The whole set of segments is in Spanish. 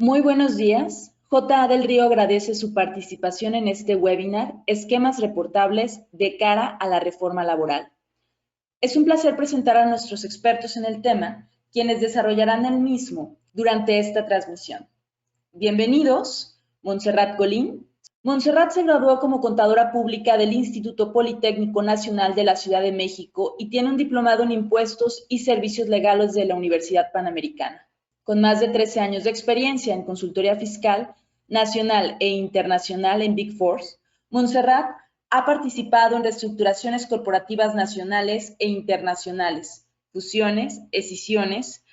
Muy buenos días. J.A. del Río agradece su participación en este webinar, Esquemas reportables de cara a la reforma laboral. Es un placer presentar a nuestros expertos en el tema, quienes desarrollarán el mismo durante esta transmisión. Bienvenidos, Montserrat Colín. Montserrat se graduó como contadora pública del Instituto Politécnico Nacional de la Ciudad de México y tiene un diplomado en Impuestos y Servicios Legales de la Universidad Panamericana. Con más de 13 años de experiencia en consultoría fiscal nacional e internacional en Big Four, Montserrat ha participado en reestructuraciones corporativas nacionales e internacionales, fusiones, escisiones,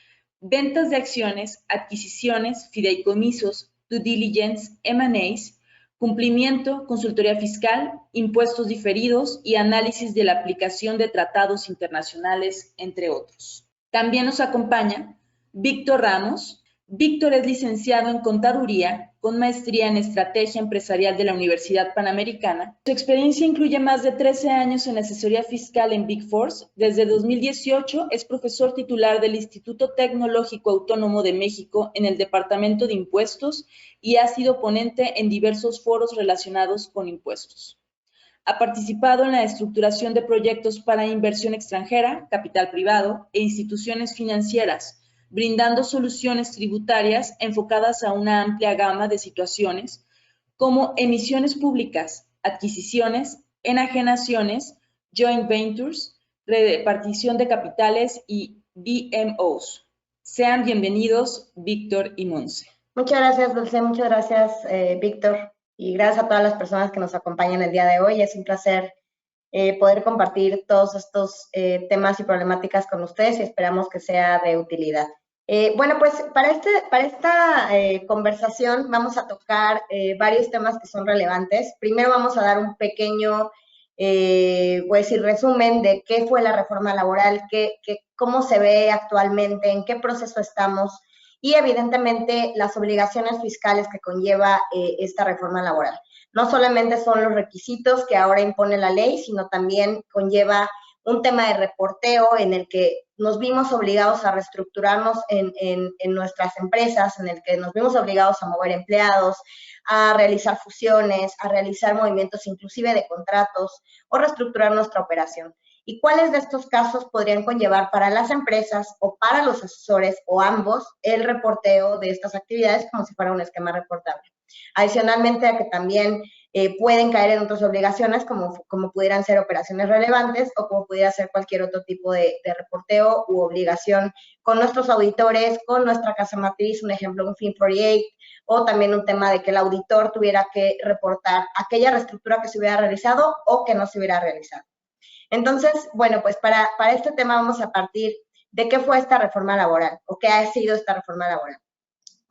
ventas de acciones, adquisiciones, fideicomisos, due diligence, M&As, cumplimiento, consultoría fiscal, impuestos diferidos y análisis de la aplicación de tratados internacionales, entre otros. También nos acompaña Víctor Ramos. Víctor es licenciado en Contaduría, con maestría en Estrategia Empresarial de la Universidad Panamericana. Su experiencia incluye más de 13 años en asesoría fiscal en Big Four. Desde 2018 es profesor titular del Instituto Tecnológico Autónomo de México en el Departamento de Impuestos y ha sido ponente en diversos foros relacionados con impuestos. Ha participado en la estructuración de proyectos para inversión extranjera, capital privado e instituciones financieras, brindando soluciones tributarias enfocadas a una amplia gama de situaciones, como emisiones públicas, adquisiciones, enajenaciones, joint ventures, repartición de capitales y BMOs. Sean bienvenidos, Víctor y Monse. Muchas gracias, Dulce. Muchas gracias, Víctor. Y gracias a todas las personas que nos acompañan el día de hoy. Es un placer poder compartir todos estos temas y problemáticas con ustedes y esperamos que sea de utilidad. Bueno, pues para esta conversación vamos a tocar varios temas que son relevantes. Primero vamos a dar un pequeño, voy a decir, resumen de qué fue la reforma laboral, cómo se ve actualmente, en qué proceso estamos y evidentemente las obligaciones fiscales que conlleva esta reforma laboral. No solamente son los requisitos que ahora impone la ley, sino también conlleva un tema de reporteo en el que nos vimos obligados a reestructurarnos en nuestras empresas, en el que nos vimos obligados a mover empleados, a realizar fusiones, a realizar movimientos inclusive de contratos o reestructurar nuestra operación. ¿Y cuáles de estos casos podrían conllevar para las empresas o para los asesores o ambos el reporteo de estas actividades como si fuera un esquema reportable? Adicionalmente a que también pueden caer en otras obligaciones como pudieran ser operaciones relevantes o como pudiera ser cualquier otro tipo de reporteo u obligación con nuestros auditores, con nuestra casa matriz, un ejemplo, un FIN 48, o también un tema de que el auditor tuviera que reportar aquella reestructura que se hubiera realizado o que no se hubiera realizado. Entonces, bueno, pues para este tema vamos a partir de qué fue esta reforma laboral o qué ha sido esta reforma laboral.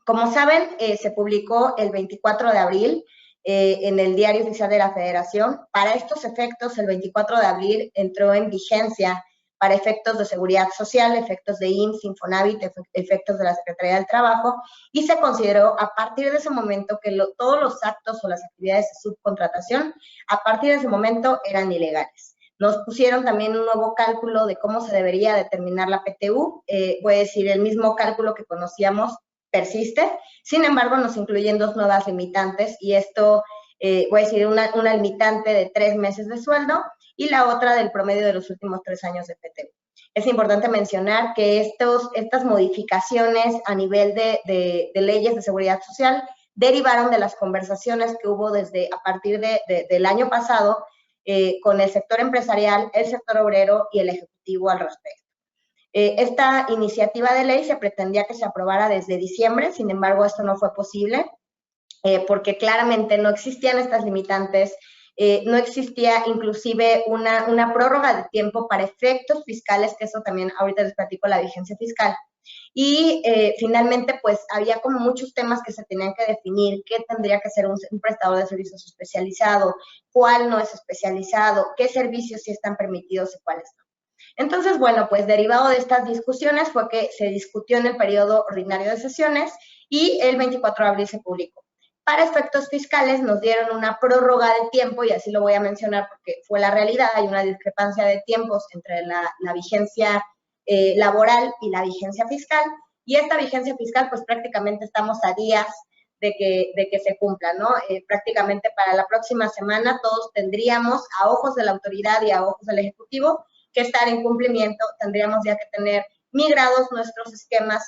Como saben, se publicó el 24 de abril en el Diario Oficial de la Federación. Para estos efectos, el 24 de abril entró en vigencia para efectos de seguridad social, efectos de IMSS, Infonavit, efectos de la Secretaría del Trabajo, y se consideró a partir de ese momento que todos los actos o las actividades de subcontratación, a partir de ese momento eran ilegales. Nos pusieron también un nuevo cálculo de cómo se debería determinar la PTU, voy a decir, el mismo cálculo que conocíamos persiste, sin embargo nos incluyen dos nuevas limitantes y esto, voy a decir, una limitante de 3 meses de sueldo y la otra del promedio de los últimos 3 años de PTU. Es importante mencionar que estas modificaciones a nivel de leyes de seguridad social derivaron de las conversaciones que hubo a partir del año pasado con el sector empresarial, el sector obrero y el ejecutivo al respecto. Esta iniciativa de ley se pretendía que se aprobara desde diciembre, sin embargo, esto no fue posible porque claramente no existían estas limitantes, no existía inclusive una prórroga de tiempo para efectos fiscales, que eso también ahorita les platico la vigencia fiscal. Y finalmente, pues, había como muchos temas que se tenían que definir, qué tendría que ser un prestador de servicios especializado, cuál no es especializado, qué servicios sí están permitidos y cuáles no. Entonces, bueno, pues derivado de estas discusiones fue que se discutió en el periodo ordinario de sesiones y el 24 de abril se publicó. Para efectos fiscales nos dieron una prórroga de tiempo, y así lo voy a mencionar porque fue la realidad, hay una discrepancia de tiempos entre la vigencia laboral y la vigencia fiscal, y esta vigencia fiscal, pues prácticamente estamos a días de que se cumpla, ¿no? Prácticamente para la próxima semana todos tendríamos, a ojos de la autoridad y a ojos del Ejecutivo, que estar en cumplimiento, tendríamos ya que tener migrados nuestros esquemas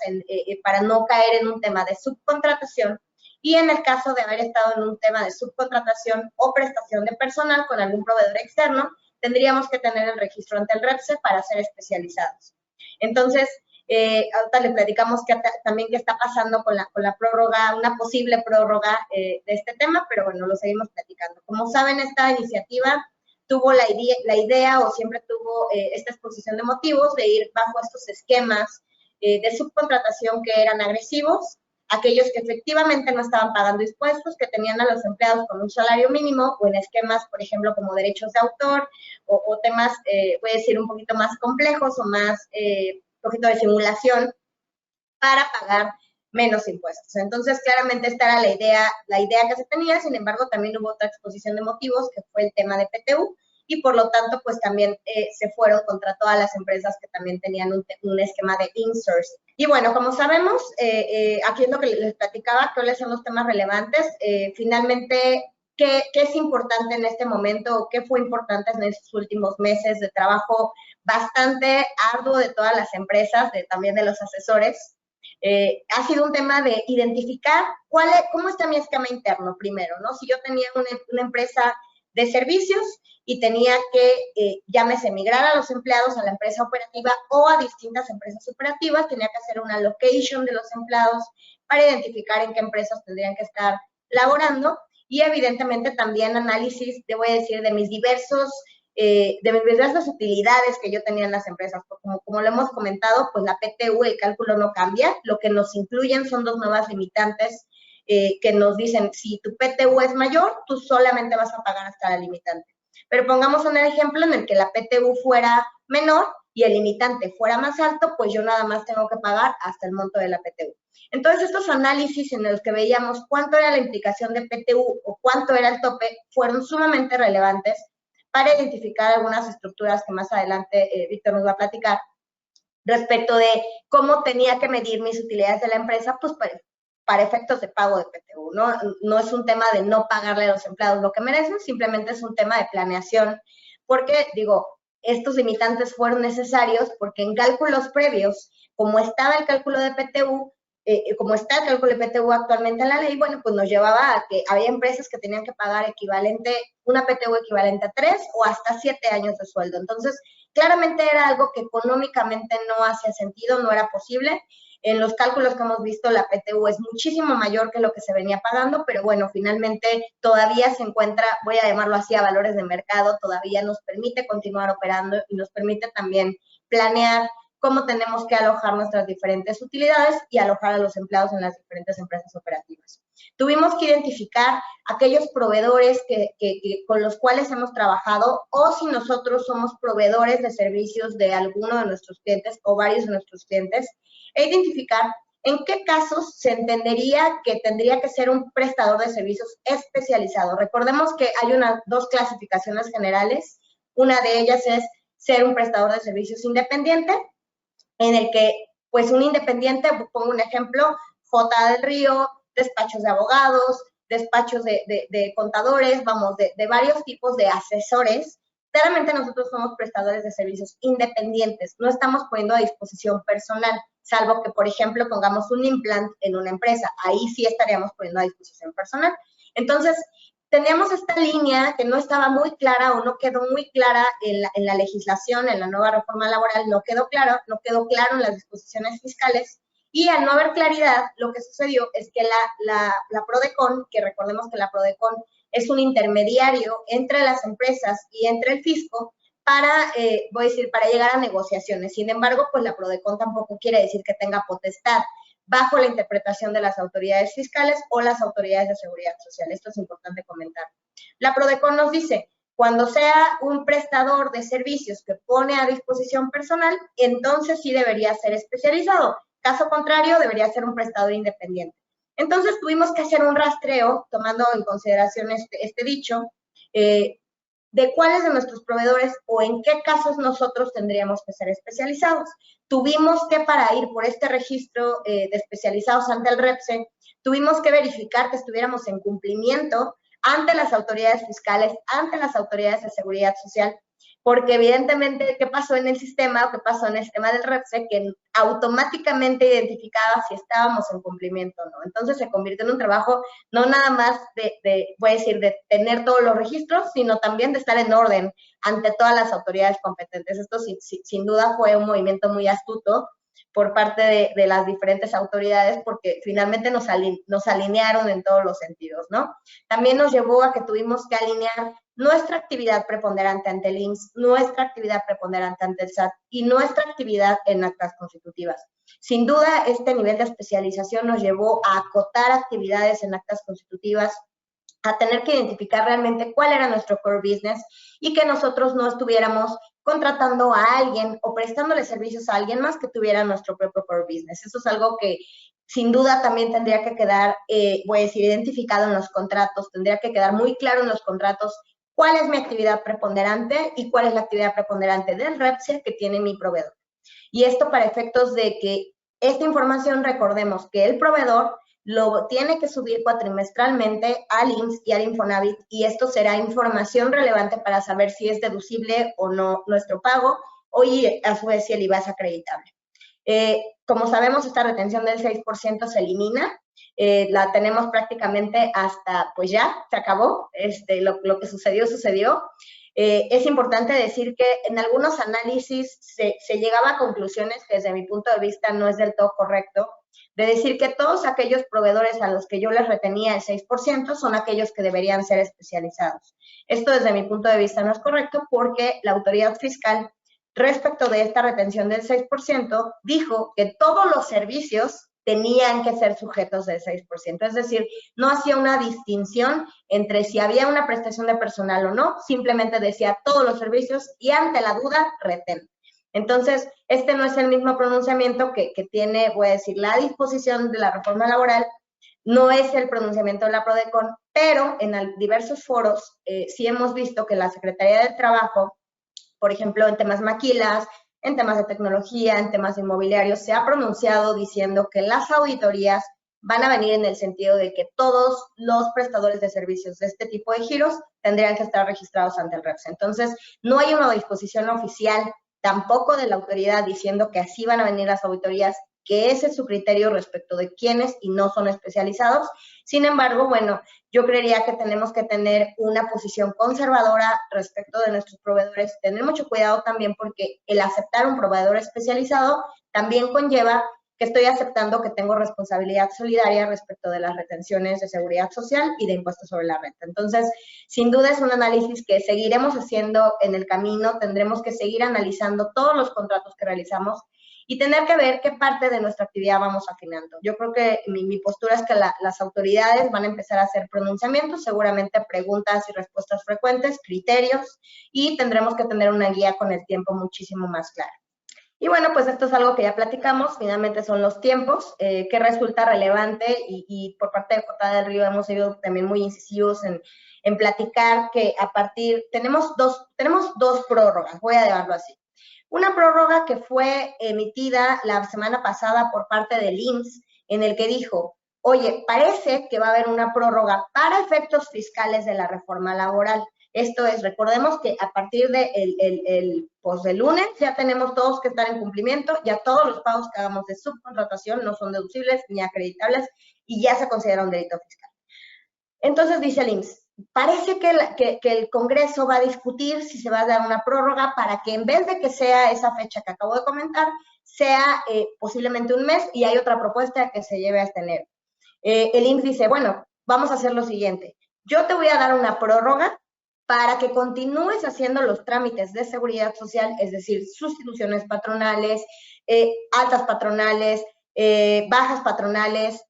para no caer en un tema de subcontratación, y en el caso de haber estado en un tema de subcontratación o prestación de personal con algún proveedor externo, tendríamos que tener el registro ante el REPSE para ser especializados. Entonces, ahorita le platicamos también qué está pasando con la prórroga, una posible prórroga de este tema, pero bueno, lo seguimos platicando. Como saben, esta iniciativa tuvo la idea o siempre tuvo esta exposición de motivos de ir bajo estos esquemas de subcontratación que eran agresivos, aquellos que efectivamente no estaban pagando impuestos, que tenían a los empleados con un salario mínimo o en esquemas, por ejemplo, como derechos de autor o temas, voy a decir, un poquito más complejos o más, un poquito de simulación para pagar menos impuestos. Entonces, claramente esta era la idea que se tenía, sin embargo, también hubo otra exposición de motivos, que fue el tema de PTU, y por lo tanto, pues también se fueron contra todas las empresas que también tenían un esquema de insourcing. Y bueno, como sabemos, aquí es lo que les platicaba, cuáles son los temas relevantes. Finalmente, ¿qué es importante en este momento o qué fue importante en estos últimos meses de trabajo bastante arduo de todas las empresas, también de los asesores? Ha sido un tema de identificar cómo está mi esquema interno primero, ¿no? Si yo tenía una empresa de servicios y tenía que, llámese, migrar a los empleados a la empresa operativa o a distintas empresas operativas, tenía que hacer una allocation de los empleados para identificar en qué empresas tendrían que estar laborando y evidentemente también análisis, te voy a decir, de mis diversas utilidades que yo tenía en las empresas. Como lo hemos comentado, pues la PTU, el cálculo no cambia, lo que nos incluyen son dos nuevas limitantes que nos dicen, si tu PTU es mayor, tú solamente vas a pagar hasta la limitante. Pero pongamos un ejemplo en el que la PTU fuera menor y el limitante fuera más alto, pues yo nada más tengo que pagar hasta el monto de la PTU. Entonces, estos análisis en los que veíamos cuánto era la implicación de PTU o cuánto era el tope, fueron sumamente relevantes para identificar algunas estructuras que más adelante Víctor nos va a platicar respecto de cómo tenía que medir mis utilidades de la empresa, pues para efectos de pago de PTU, ¿no? No es un tema de no pagarle a los empleados lo que merecen, simplemente es un tema de planeación, porque, digo, estos limitantes fueron necesarios porque en cálculos previos, como estaba el cálculo de PTU, como está el cálculo de PTU actualmente en la ley, bueno, pues nos llevaba a que había empresas que tenían que pagar una PTU equivalente a 3 o hasta 7 años de sueldo. Entonces, claramente era algo que económicamente no hacía sentido, no era posible. En los cálculos que hemos visto, la PTU es muchísimo mayor que lo que se venía pagando, pero bueno, finalmente todavía se encuentra, voy a llamarlo así, a valores de mercado, todavía nos permite continuar operando y nos permite también planear cómo tenemos que alojar nuestras diferentes utilidades y alojar a los empleados en las diferentes empresas operativas. Tuvimos que identificar aquellos proveedores con los cuales hemos trabajado o si nosotros somos proveedores de servicios de alguno de nuestros clientes o varios de nuestros clientes e identificar en qué casos se entendería que tendría que ser un prestador de servicios especializado. Recordemos que hay dos clasificaciones generales. Una de ellas es ser un prestador de servicios independiente, en el que, pues, un independiente, pongo un ejemplo, J del Río, despachos de abogados, despachos de contadores, vamos, de varios tipos de asesores. Claramente nosotros somos prestadores de servicios independientes, no estamos poniendo a disposición personal, salvo que, por ejemplo, pongamos un implant en una empresa, ahí sí estaríamos poniendo a disposición personal. Entonces, teníamos esta línea que no estaba muy clara o no quedó muy clara en la legislación, en la nueva reforma laboral, no quedó claro en las disposiciones fiscales, y al no haber claridad, lo que sucedió es que la PRODECON, que recordemos que la PRODECON es un intermediario entre las empresas y entre el fisco para, voy a decir, para llegar a negociaciones. Sin embargo, pues la PRODECON tampoco quiere decir que tenga potestad bajo la interpretación de las autoridades fiscales o las autoridades de seguridad social. Esto es importante comentar. La PRODECON nos dice, cuando sea un prestador de servicios que pone a disposición personal, entonces sí debería ser especializado. Caso contrario, debería ser un prestador independiente. Entonces tuvimos que hacer un rastreo, tomando en consideración este dicho, de cuáles de nuestros proveedores o en qué casos nosotros tendríamos que ser especializados. Tuvimos que, para ir por este registro de especializados ante el REPSE, tuvimos que verificar que estuviéramos en cumplimiento ante las autoridades fiscales, ante las autoridades de seguridad social, porque evidentemente, ¿qué pasó en el sistema o qué pasó en el sistema del REPSE? Que automáticamente identificaba si estábamos en cumplimiento o no. Entonces se convirtió en un trabajo no nada más voy a decir, de tener todos los registros, sino también de estar en orden ante todas las autoridades competentes. Esto sin duda fue un movimiento muy astuto por parte de las diferentes autoridades, porque finalmente nos alinearon en todos los sentidos, ¿no? También nos llevó a que tuvimos que alinear nuestra actividad preponderante ante el IMSS, nuestra actividad preponderante ante el SAT y nuestra actividad en actas constitutivas. Sin duda, este nivel de especialización nos llevó a acotar actividades en actas constitutivas, a tener que identificar realmente cuál era nuestro core business y que nosotros no estuviéramos contratando a alguien o prestándole servicios a alguien más que tuviera nuestro propio core business. Eso es algo que sin duda también tendría que quedar, voy a decir, identificado en los contratos, tendría que quedar muy claro en los contratos cuál es mi actividad preponderante y cuál es la actividad preponderante del REPSE que tiene mi proveedor. Y esto para efectos de que esta información, recordemos que el proveedor lo tiene que subir cuatrimestralmente al IMSS y al Infonavit, y esto será información relevante para saber si es deducible o no nuestro pago, o a su vez si el IVA es acreditable. Como sabemos, esta retención del 6% se elimina, la tenemos prácticamente hasta, pues ya, se acabó, lo que sucedió. Es importante decir que en algunos análisis se llegaba a conclusiones que desde mi punto de vista no es del todo correcto, de decir que todos aquellos proveedores a los que yo les retenía el 6% son aquellos que deberían ser especializados. Esto desde mi punto de vista no es correcto, porque la autoridad fiscal, respecto de esta retención del 6%, dijo que todos los servicios tenían que ser sujetos del 6%. Es decir, no hacía una distinción entre si había una prestación de personal o no, simplemente decía todos los servicios y ante la duda, retén. Entonces, este no es el mismo pronunciamiento que tiene, voy a decir, la disposición de la reforma laboral, no es el pronunciamiento de la PRODECON, pero en diversos foros sí hemos visto que la Secretaría del Trabajo, por ejemplo, en temas maquilas, en temas de tecnología, en temas inmobiliarios, se ha pronunciado diciendo que las auditorías van a venir en el sentido de que todos los prestadores de servicios de este tipo de giros tendrían que estar registrados ante el REPSE. Entonces, no hay una disposición oficial tampoco de la autoridad diciendo que así van a venir las auditorías, que ese es su criterio respecto de quiénes y no son especializados. Sin embargo, bueno, yo creería que tenemos que tener una posición conservadora respecto de nuestros proveedores, tener mucho cuidado también, porque el aceptar un proveedor especializado también conlleva que estoy aceptando que tengo responsabilidad solidaria respecto de las retenciones de seguridad social y de impuestos sobre la renta. Entonces, sin duda es un análisis que seguiremos haciendo en el camino, tendremos que seguir analizando todos los contratos que realizamos y tener que ver qué parte de nuestra actividad vamos afinando. Yo creo que mi postura es que las autoridades van a empezar a hacer pronunciamientos, seguramente preguntas y respuestas frecuentes, criterios, y tendremos que tener una guía con el tiempo muchísimo más clara. Y bueno, pues esto es algo que ya platicamos, finalmente son los tiempos, que resulta relevante y por parte de J del Río hemos sido también muy incisivos en platicar que tenemos dos prórrogas, voy a llamarlo así. Una prórroga que fue emitida la semana pasada por parte del IMSS, en el que dijo, oye, parece que va a haber una prórroga para efectos fiscales de la reforma laboral. Esto es, recordemos que a partir del lunes ya tenemos todos que estar en cumplimiento, ya todos los pagos que hagamos de subcontratación no son deducibles ni acreditables y ya se considera un delito fiscal. Entonces dice el IMSS, parece que el Congreso va a discutir si se va a dar una prórroga para que en vez de que sea esa fecha que acabo de comentar, sea posiblemente un mes, y hay otra propuesta que se lleve hasta enero. El IMSS dice, bueno, vamos a hacer lo siguiente, yo te voy a dar una prórroga para que continúes haciendo los trámites de seguridad social, es decir, sustituciones patronales, altas patronales, bajas patronales,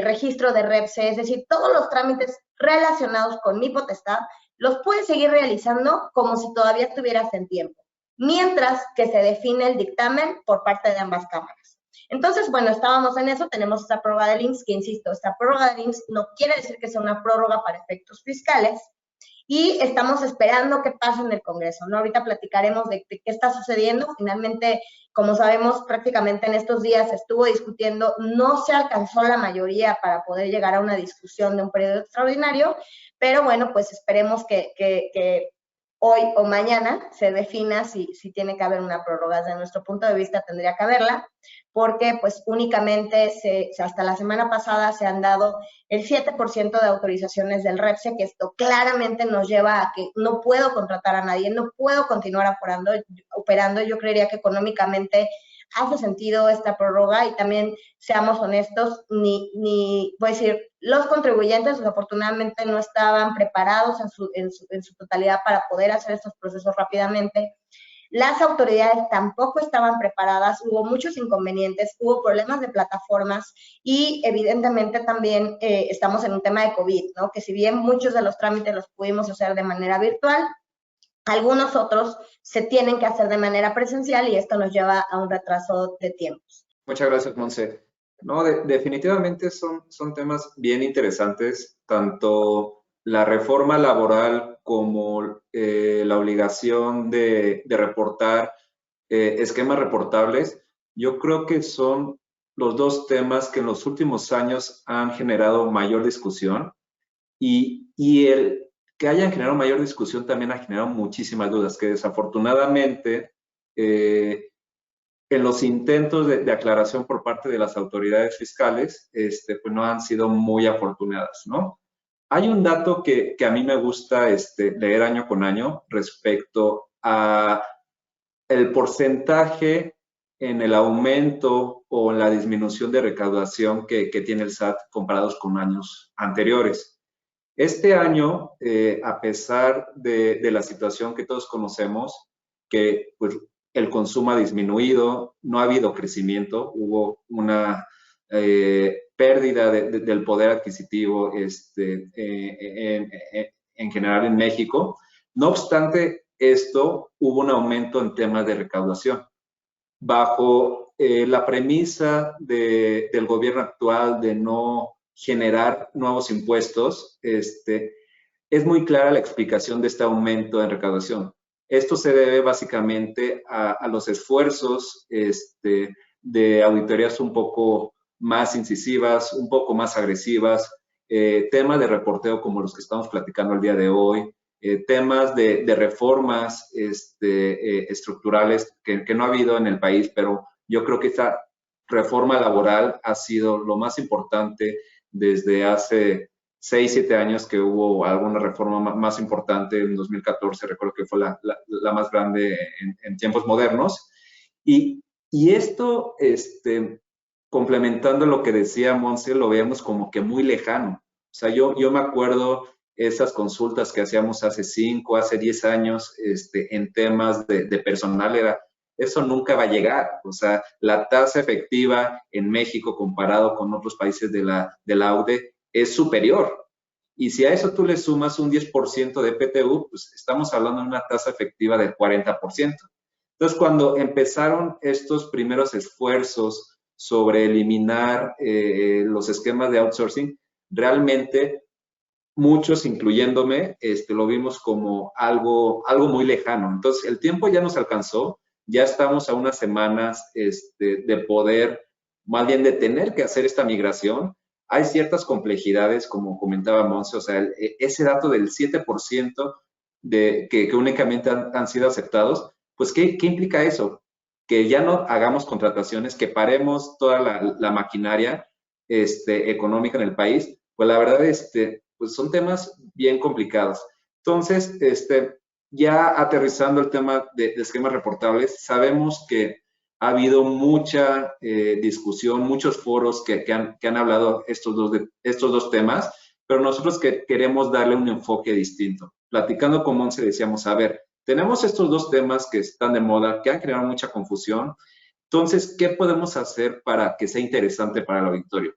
registro de REPSE, es decir, todos los trámites relacionados con mi potestad, los puedes seguir realizando como si todavía estuvieras en tiempo, mientras que se define el dictamen por parte de ambas cámaras. Entonces, bueno, estábamos en eso, tenemos esta prórroga del IMSS, que insisto, esta prórroga del IMSS no quiere decir que sea una prórroga para efectos fiscales, y estamos esperando que pase en el Congreso, ¿no? Ahorita platicaremos de qué está sucediendo. Finalmente, como sabemos, prácticamente en estos días se estuvo discutiendo, no se alcanzó la mayoría para poder llegar a una discusión de un periodo extraordinario, pero bueno, pues esperemos que hoy o mañana se defina si tiene que haber una prórroga. Desde nuestro punto de vista tendría que haberla, porque pues únicamente hasta la semana pasada se han dado el 7% de autorizaciones del REPSE, que esto claramente nos lleva a que no puedo contratar a nadie, no puedo continuar operando. Yo creería que económicamente hace sentido esta prórroga, y también, seamos honestos, voy a decir, los contribuyentes desafortunadamente no estaban preparados en su totalidad para poder hacer estos procesos rápidamente. Las autoridades tampoco estaban preparadas, hubo muchos inconvenientes, hubo problemas de plataformas, y evidentemente también estamos en un tema de COVID, ¿no? Que si bien muchos de los trámites los pudimos hacer de manera virtual, algunos otros se tienen que hacer de manera presencial, y esto nos lleva a un retraso de tiempos. Muchas gracias, Monse. No, definitivamente son temas bien interesantes, tanto la reforma laboral como la obligación de reportar esquemas reportables. Yo creo que son los dos temas que en los últimos años han generado mayor discusión, y el que hayan generado mayor discusión también ha generado muchísimas dudas, que desafortunadamente en los intentos de aclaración por parte de las autoridades fiscales, pues no han sido muy afortunadas, ¿no? Hay un dato que a mí me gusta leer año con año respecto a el porcentaje en el aumento o en la disminución de recaudación que tiene el SAT comparados con años anteriores. Este año, a pesar de la situación que todos conocemos, que pues, el consumo ha disminuido, no ha habido crecimiento, hubo una pérdida del poder adquisitivo en general en México. No obstante esto, hubo un aumento en temas de recaudación. Bajo la premisa del gobierno actual de no generar nuevos impuestos, es muy clara la explicación de este aumento en recaudación. Esto se debe básicamente a los esfuerzos de auditorías un poco más incisivas, un poco más agresivas, temas de reporteo como los que estamos platicando el día de hoy, temas de reformas estructurales que no ha habido en el país, pero yo creo que esta reforma laboral ha sido lo más importante desde hace 6, 7 años que hubo alguna reforma más importante. En 2014 recuerdo que fue la más grande en tiempos modernos. Y esto, complementando lo que decía Monse, lo veamos como que muy lejano. O sea, yo me acuerdo esas consultas que hacíamos hace 5, hace 10 años en temas de personal, eso nunca va a llegar. O sea, la tasa efectiva en México comparado con otros países de la OCDE es superior. Y si a eso tú le sumas un 10% de PTU, pues estamos hablando de una tasa efectiva del 40%. Entonces, cuando empezaron estos primeros esfuerzos sobre eliminar los esquemas de outsourcing, realmente muchos, incluyéndome, lo vimos como algo muy lejano. Entonces, el tiempo ya nos alcanzó, ya estamos a unas semanas de poder, más bien de tener que hacer esta migración. Hay ciertas complejidades, como comentaba Monse, o sea, ese dato del 7% que únicamente han sido aceptados, pues, ¿qué implica eso? Que ya no hagamos contrataciones, que paremos toda la maquinaria económica en el país. Pues la verdad, pues son temas bien complicados. Entonces, ya aterrizando el tema de esquemas reportables, sabemos que ha habido mucha discusión, muchos foros que han hablado estos dos temas, pero nosotros queremos darle un enfoque distinto. Platicando con Monse decíamos, a ver, tenemos estos dos temas que están de moda, que han creado mucha confusión. Entonces, ¿qué podemos hacer para que sea interesante para el auditorio?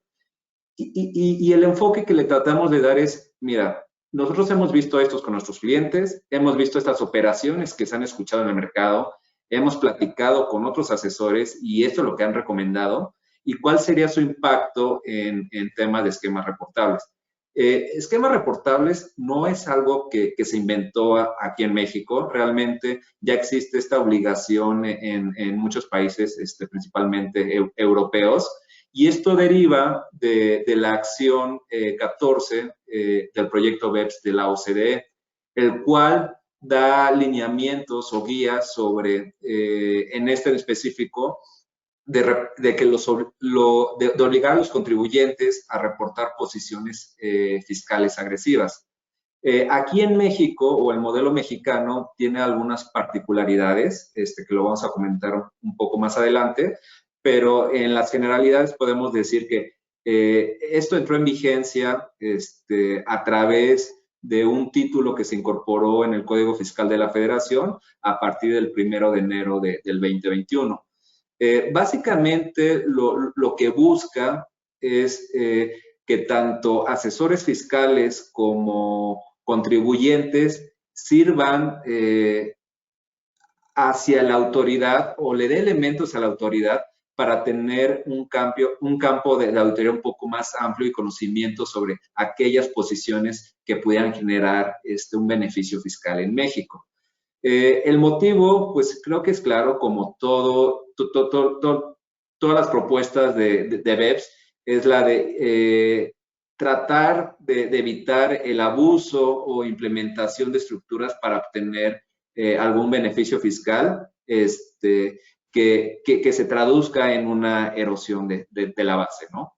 Y el enfoque que le tratamos de dar es, mira, nosotros hemos visto estos con nuestros clientes, hemos visto estas operaciones que se han escuchado en el mercado, hemos platicado con otros asesores y esto es lo que han recomendado y cuál sería su impacto en temas de esquemas reportables. Esquemas reportables no es algo que se inventó aquí en México. Realmente ya existe esta obligación en muchos países, principalmente europeos, y esto deriva de la acción 14 del proyecto BEPS de la OCDE, el cual da lineamientos o guías sobre, en este en específico, de obligar a los contribuyentes a reportar posiciones fiscales agresivas. Aquí en México, o el modelo mexicano, tiene algunas particularidades, que lo vamos a comentar un poco más adelante, pero en las generalidades podemos decir que esto entró en vigencia a través de un título que se incorporó en el Código Fiscal de la Federación a partir del 1 de enero del 2021. Básicamente lo que busca es que tanto asesores fiscales como contribuyentes sirvan hacia la autoridad o le dé elementos a la autoridad para tener un campo de auditoría un poco más amplio y conocimiento sobre aquellas posiciones que pudieran generar un beneficio fiscal en México. El motivo, pues creo que es claro, como todas las propuestas de BEPS, es la de tratar de evitar el abuso o implementación de estructuras para obtener algún beneficio fiscal que se traduzca en una erosión de la base, ¿no?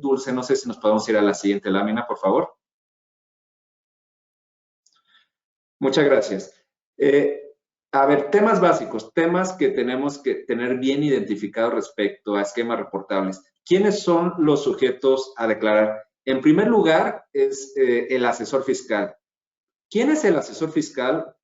Dulce, no sé si nos podemos ir a la siguiente lámina, por favor. Muchas gracias. A ver, temas básicos, temas que tenemos que tener bien identificados respecto a esquemas reportables. ¿Quiénes son los sujetos a declarar? En primer lugar, es el asesor fiscal. ¿Quién es el asesor fiscal?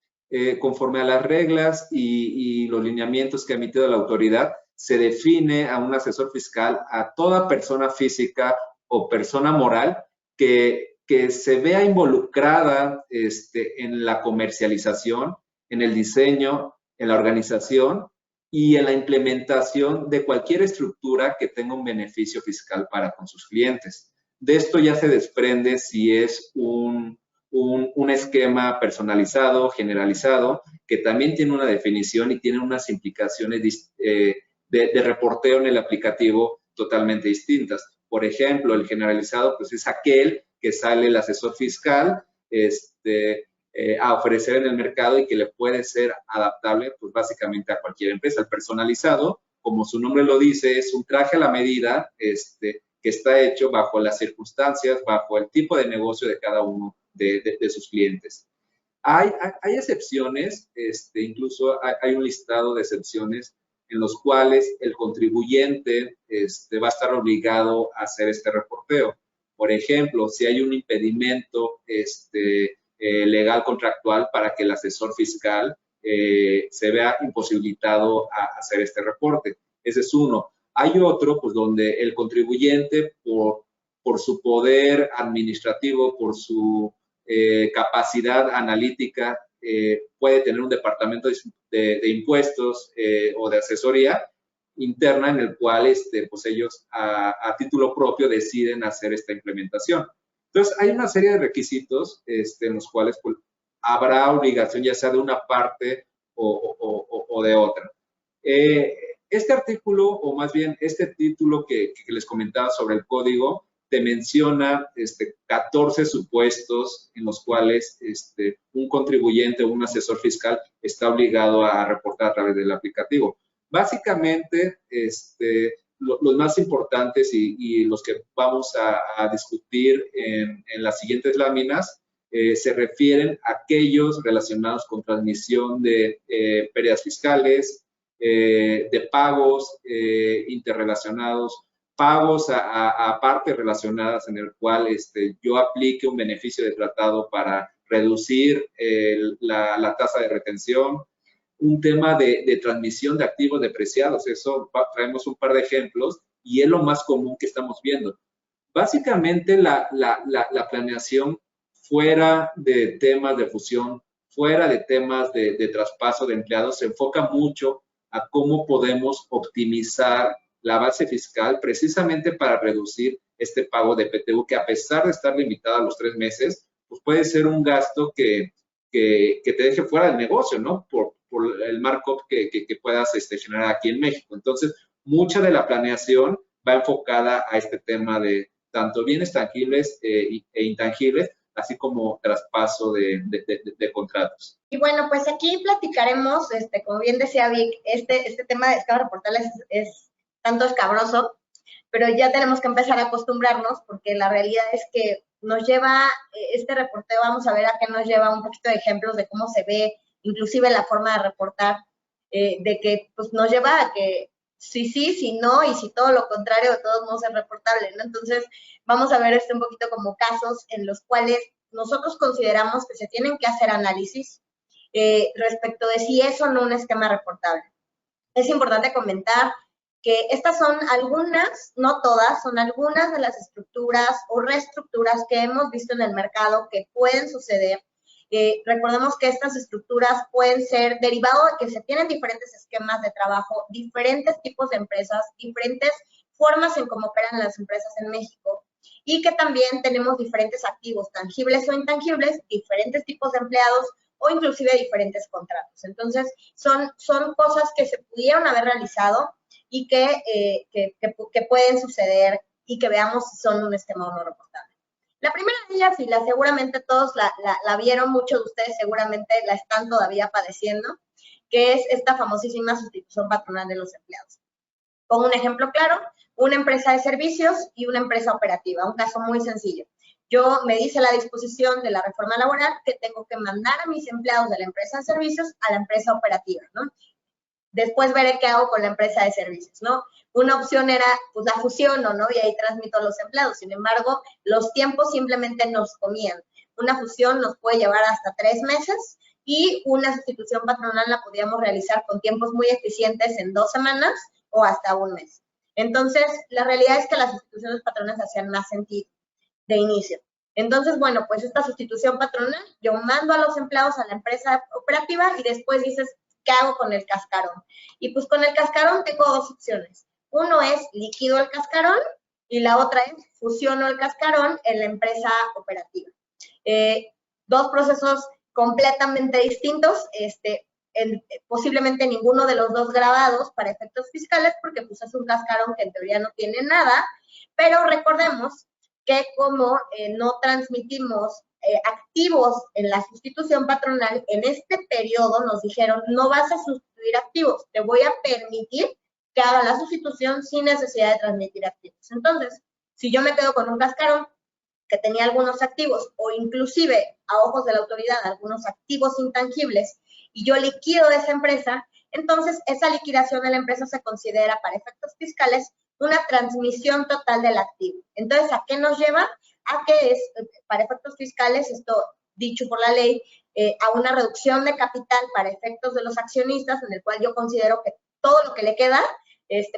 Conforme a las reglas y los lineamientos que ha emitido la autoridad, se define a un asesor fiscal a toda persona física o persona moral que se vea involucrada en la comercialización, en el diseño, en la organización y en la implementación de cualquier estructura que tenga un beneficio fiscal para con sus clientes. De esto ya se desprende si es un esquema personalizado, generalizado, que también tiene una definición y tiene unas implicaciones de reporteo en el aplicativo totalmente distintas. Por ejemplo, el generalizado pues es aquel que sale el asesor fiscal a ofrecer en el mercado y que le puede ser adaptable pues básicamente a cualquier empresa. El personalizado, como su nombre lo dice, es un traje a la medida que está hecho bajo las circunstancias, bajo el tipo de negocio de cada uno de sus clientes. Hay excepciones, incluso hay un listado de excepciones en los cuales el contribuyente va a estar obligado a hacer este reporteo. Por ejemplo, si hay un impedimento legal contractual para que el asesor fiscal se vea imposibilitado a hacer este reporte. Ese es uno. Hay otro, pues, donde el contribuyente, por su poder administrativo, por su capacidad analítica, puede tener un departamento de impuestos o de asesoría interna en el cual pues ellos a título propio deciden hacer esta implementación. Entonces, hay una serie de requisitos en los cuales pues, habrá obligación ya sea de una parte o de otra. Este artículo, o más bien este título que les comentaba sobre el código, te menciona 14 supuestos en los cuales un contribuyente o un asesor fiscal está obligado a reportar a través del aplicativo. Básicamente, los más importantes y los que vamos a discutir en las siguientes láminas se refieren a aquellos relacionados con transmisión de pérdidas fiscales, de pagos interrelacionados, pagos a partes relacionadas en el cual yo aplique un beneficio de tratado para reducir la tasa de retención, un tema de transmisión de activos depreciados. Eso traemos un par de ejemplos y es lo más común que estamos viendo. Básicamente la planeación fuera de temas de fusión, fuera de temas de traspaso de empleados, se enfoca mucho a cómo podemos optimizar la base fiscal precisamente para reducir este pago de PTU, que a pesar de estar limitada a los 3 meses, pues puede ser un gasto que te deje fuera del negocio, ¿no? Por el markup que puedas generar aquí en México. Entonces, mucha de la planeación va enfocada a este tema de tanto bienes tangibles e intangibles, así como traspaso de contratos. Y bueno, pues aquí platicaremos, como bien decía Vic, este tema de esquemas reportables es tanto escabroso, pero ya tenemos que empezar a acostumbrarnos, porque la realidad es que nos lleva, este reporteo, vamos a ver a qué nos lleva un poquito de ejemplos de cómo se ve, inclusive la forma de reportar, de que pues nos lleva a que sí, si no, y si todo lo contrario, de todos modos es reportable, ¿no? Entonces, vamos a ver un poquito como casos en los cuales nosotros consideramos que se tienen que hacer análisis respecto de si es o no un esquema reportable. Es importante comentar que estas son algunas, no todas, son algunas de las estructuras o reestructuras que hemos visto en el mercado que pueden suceder. Recordemos que estas estructuras pueden ser derivado de que se tienen diferentes esquemas de trabajo, diferentes tipos de empresas, diferentes formas en cómo operan las empresas en México, y que también tenemos diferentes activos, tangibles o intangibles, diferentes tipos de empleados o inclusive diferentes contratos. Entonces, son cosas que se pudieron haber realizado y que pueden suceder y que veamos si son un esquema o no reportable. La primera de ellas, y seguramente todos la vieron, muchos de ustedes seguramente la están todavía padeciendo, que es esta famosísima sustitución patronal de los empleados. Pongo un ejemplo claro, una empresa de servicios y una empresa operativa, un caso muy sencillo. Yo me dice la disposición de la reforma laboral que tengo que mandar a mis empleados de la empresa de servicios a la empresa operativa, ¿no? Después veré qué hago con la empresa de servicios, ¿no? Una opción era, pues, la fusiono, ¿no? Y ahí transmito a los empleados. Sin embargo, los tiempos simplemente nos comían. Una fusión nos puede llevar hasta 3 meses y una sustitución patronal la podíamos realizar con tiempos muy eficientes en 2 semanas o hasta 1 mes. Entonces, la realidad es que las sustituciones patronales hacían más sentido de inicio. Entonces, bueno, pues esta sustitución patronal, yo mando a los empleados a la empresa operativa y después dices, ¿qué hago con el cascarón? Y pues con el cascarón tengo 2 opciones. Uno es liquido el cascarón y la otra es fusiono el cascarón en la empresa operativa. 2 procesos completamente distintos, posiblemente ninguno de los 2 grabados para efectos fiscales, porque pues es un cascarón que en teoría no tiene nada, pero recordemos que como no transmitimos activos en la sustitución patronal, en este periodo nos dijeron, no vas a sustituir activos, te voy a permitir que haga la sustitución sin necesidad de transmitir activos. Entonces, si yo me quedo con un cascarón que tenía algunos activos o inclusive a ojos de la autoridad algunos activos intangibles y yo liquido esa empresa, entonces esa liquidación de la empresa se considera para efectos fiscales una transmisión total del activo. Entonces, ¿a qué nos lleva? A que es, para efectos fiscales, esto dicho por la ley, a una reducción de capital para efectos de los accionistas, en el cual yo considero que todo lo que le queda,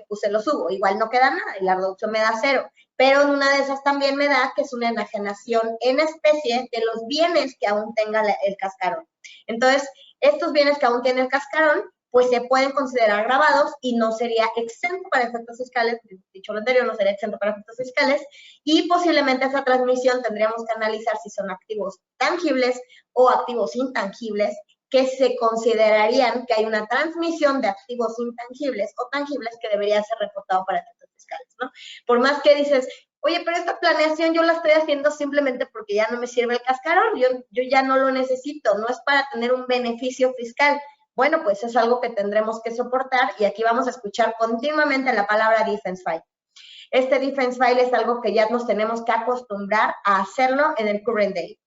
pues se lo subo. Igual no queda nada y la reducción me da 0. Pero en una de esas también me da que es una enajenación en especie de los bienes que aún tenga el cascarón. Entonces, estos bienes que aún tiene el cascarón, pues se pueden considerar grabados y no sería exento para efectos fiscales, dicho lo anterior, no sería exento para efectos fiscales, y posiblemente esa transmisión tendríamos que analizar si son activos tangibles o activos intangibles, que se considerarían que hay una transmisión de activos intangibles o tangibles que debería ser reportado para efectos fiscales, ¿no? Por más que dices, oye, pero esta planeación yo la estoy haciendo simplemente porque ya no me sirve el cascarón, yo ya no lo necesito, no es para tener un beneficio fiscal. Bueno, pues es algo que tendremos que soportar y aquí vamos a escuchar continuamente la palabra defense file. Este defense file es algo que ya nos tenemos que acostumbrar a hacerlo en el current day.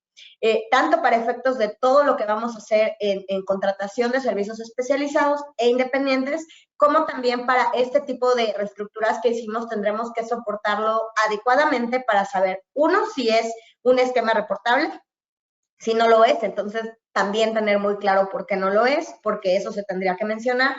Tanto para efectos de todo lo que vamos a hacer en contratación de servicios especializados e independientes, como también para este tipo de reestructuras que hicimos, tendremos que soportarlo adecuadamente para saber, uno, si es un esquema reportable. Si no lo es, entonces también tener muy claro por qué no lo es, porque eso se tendría que mencionar.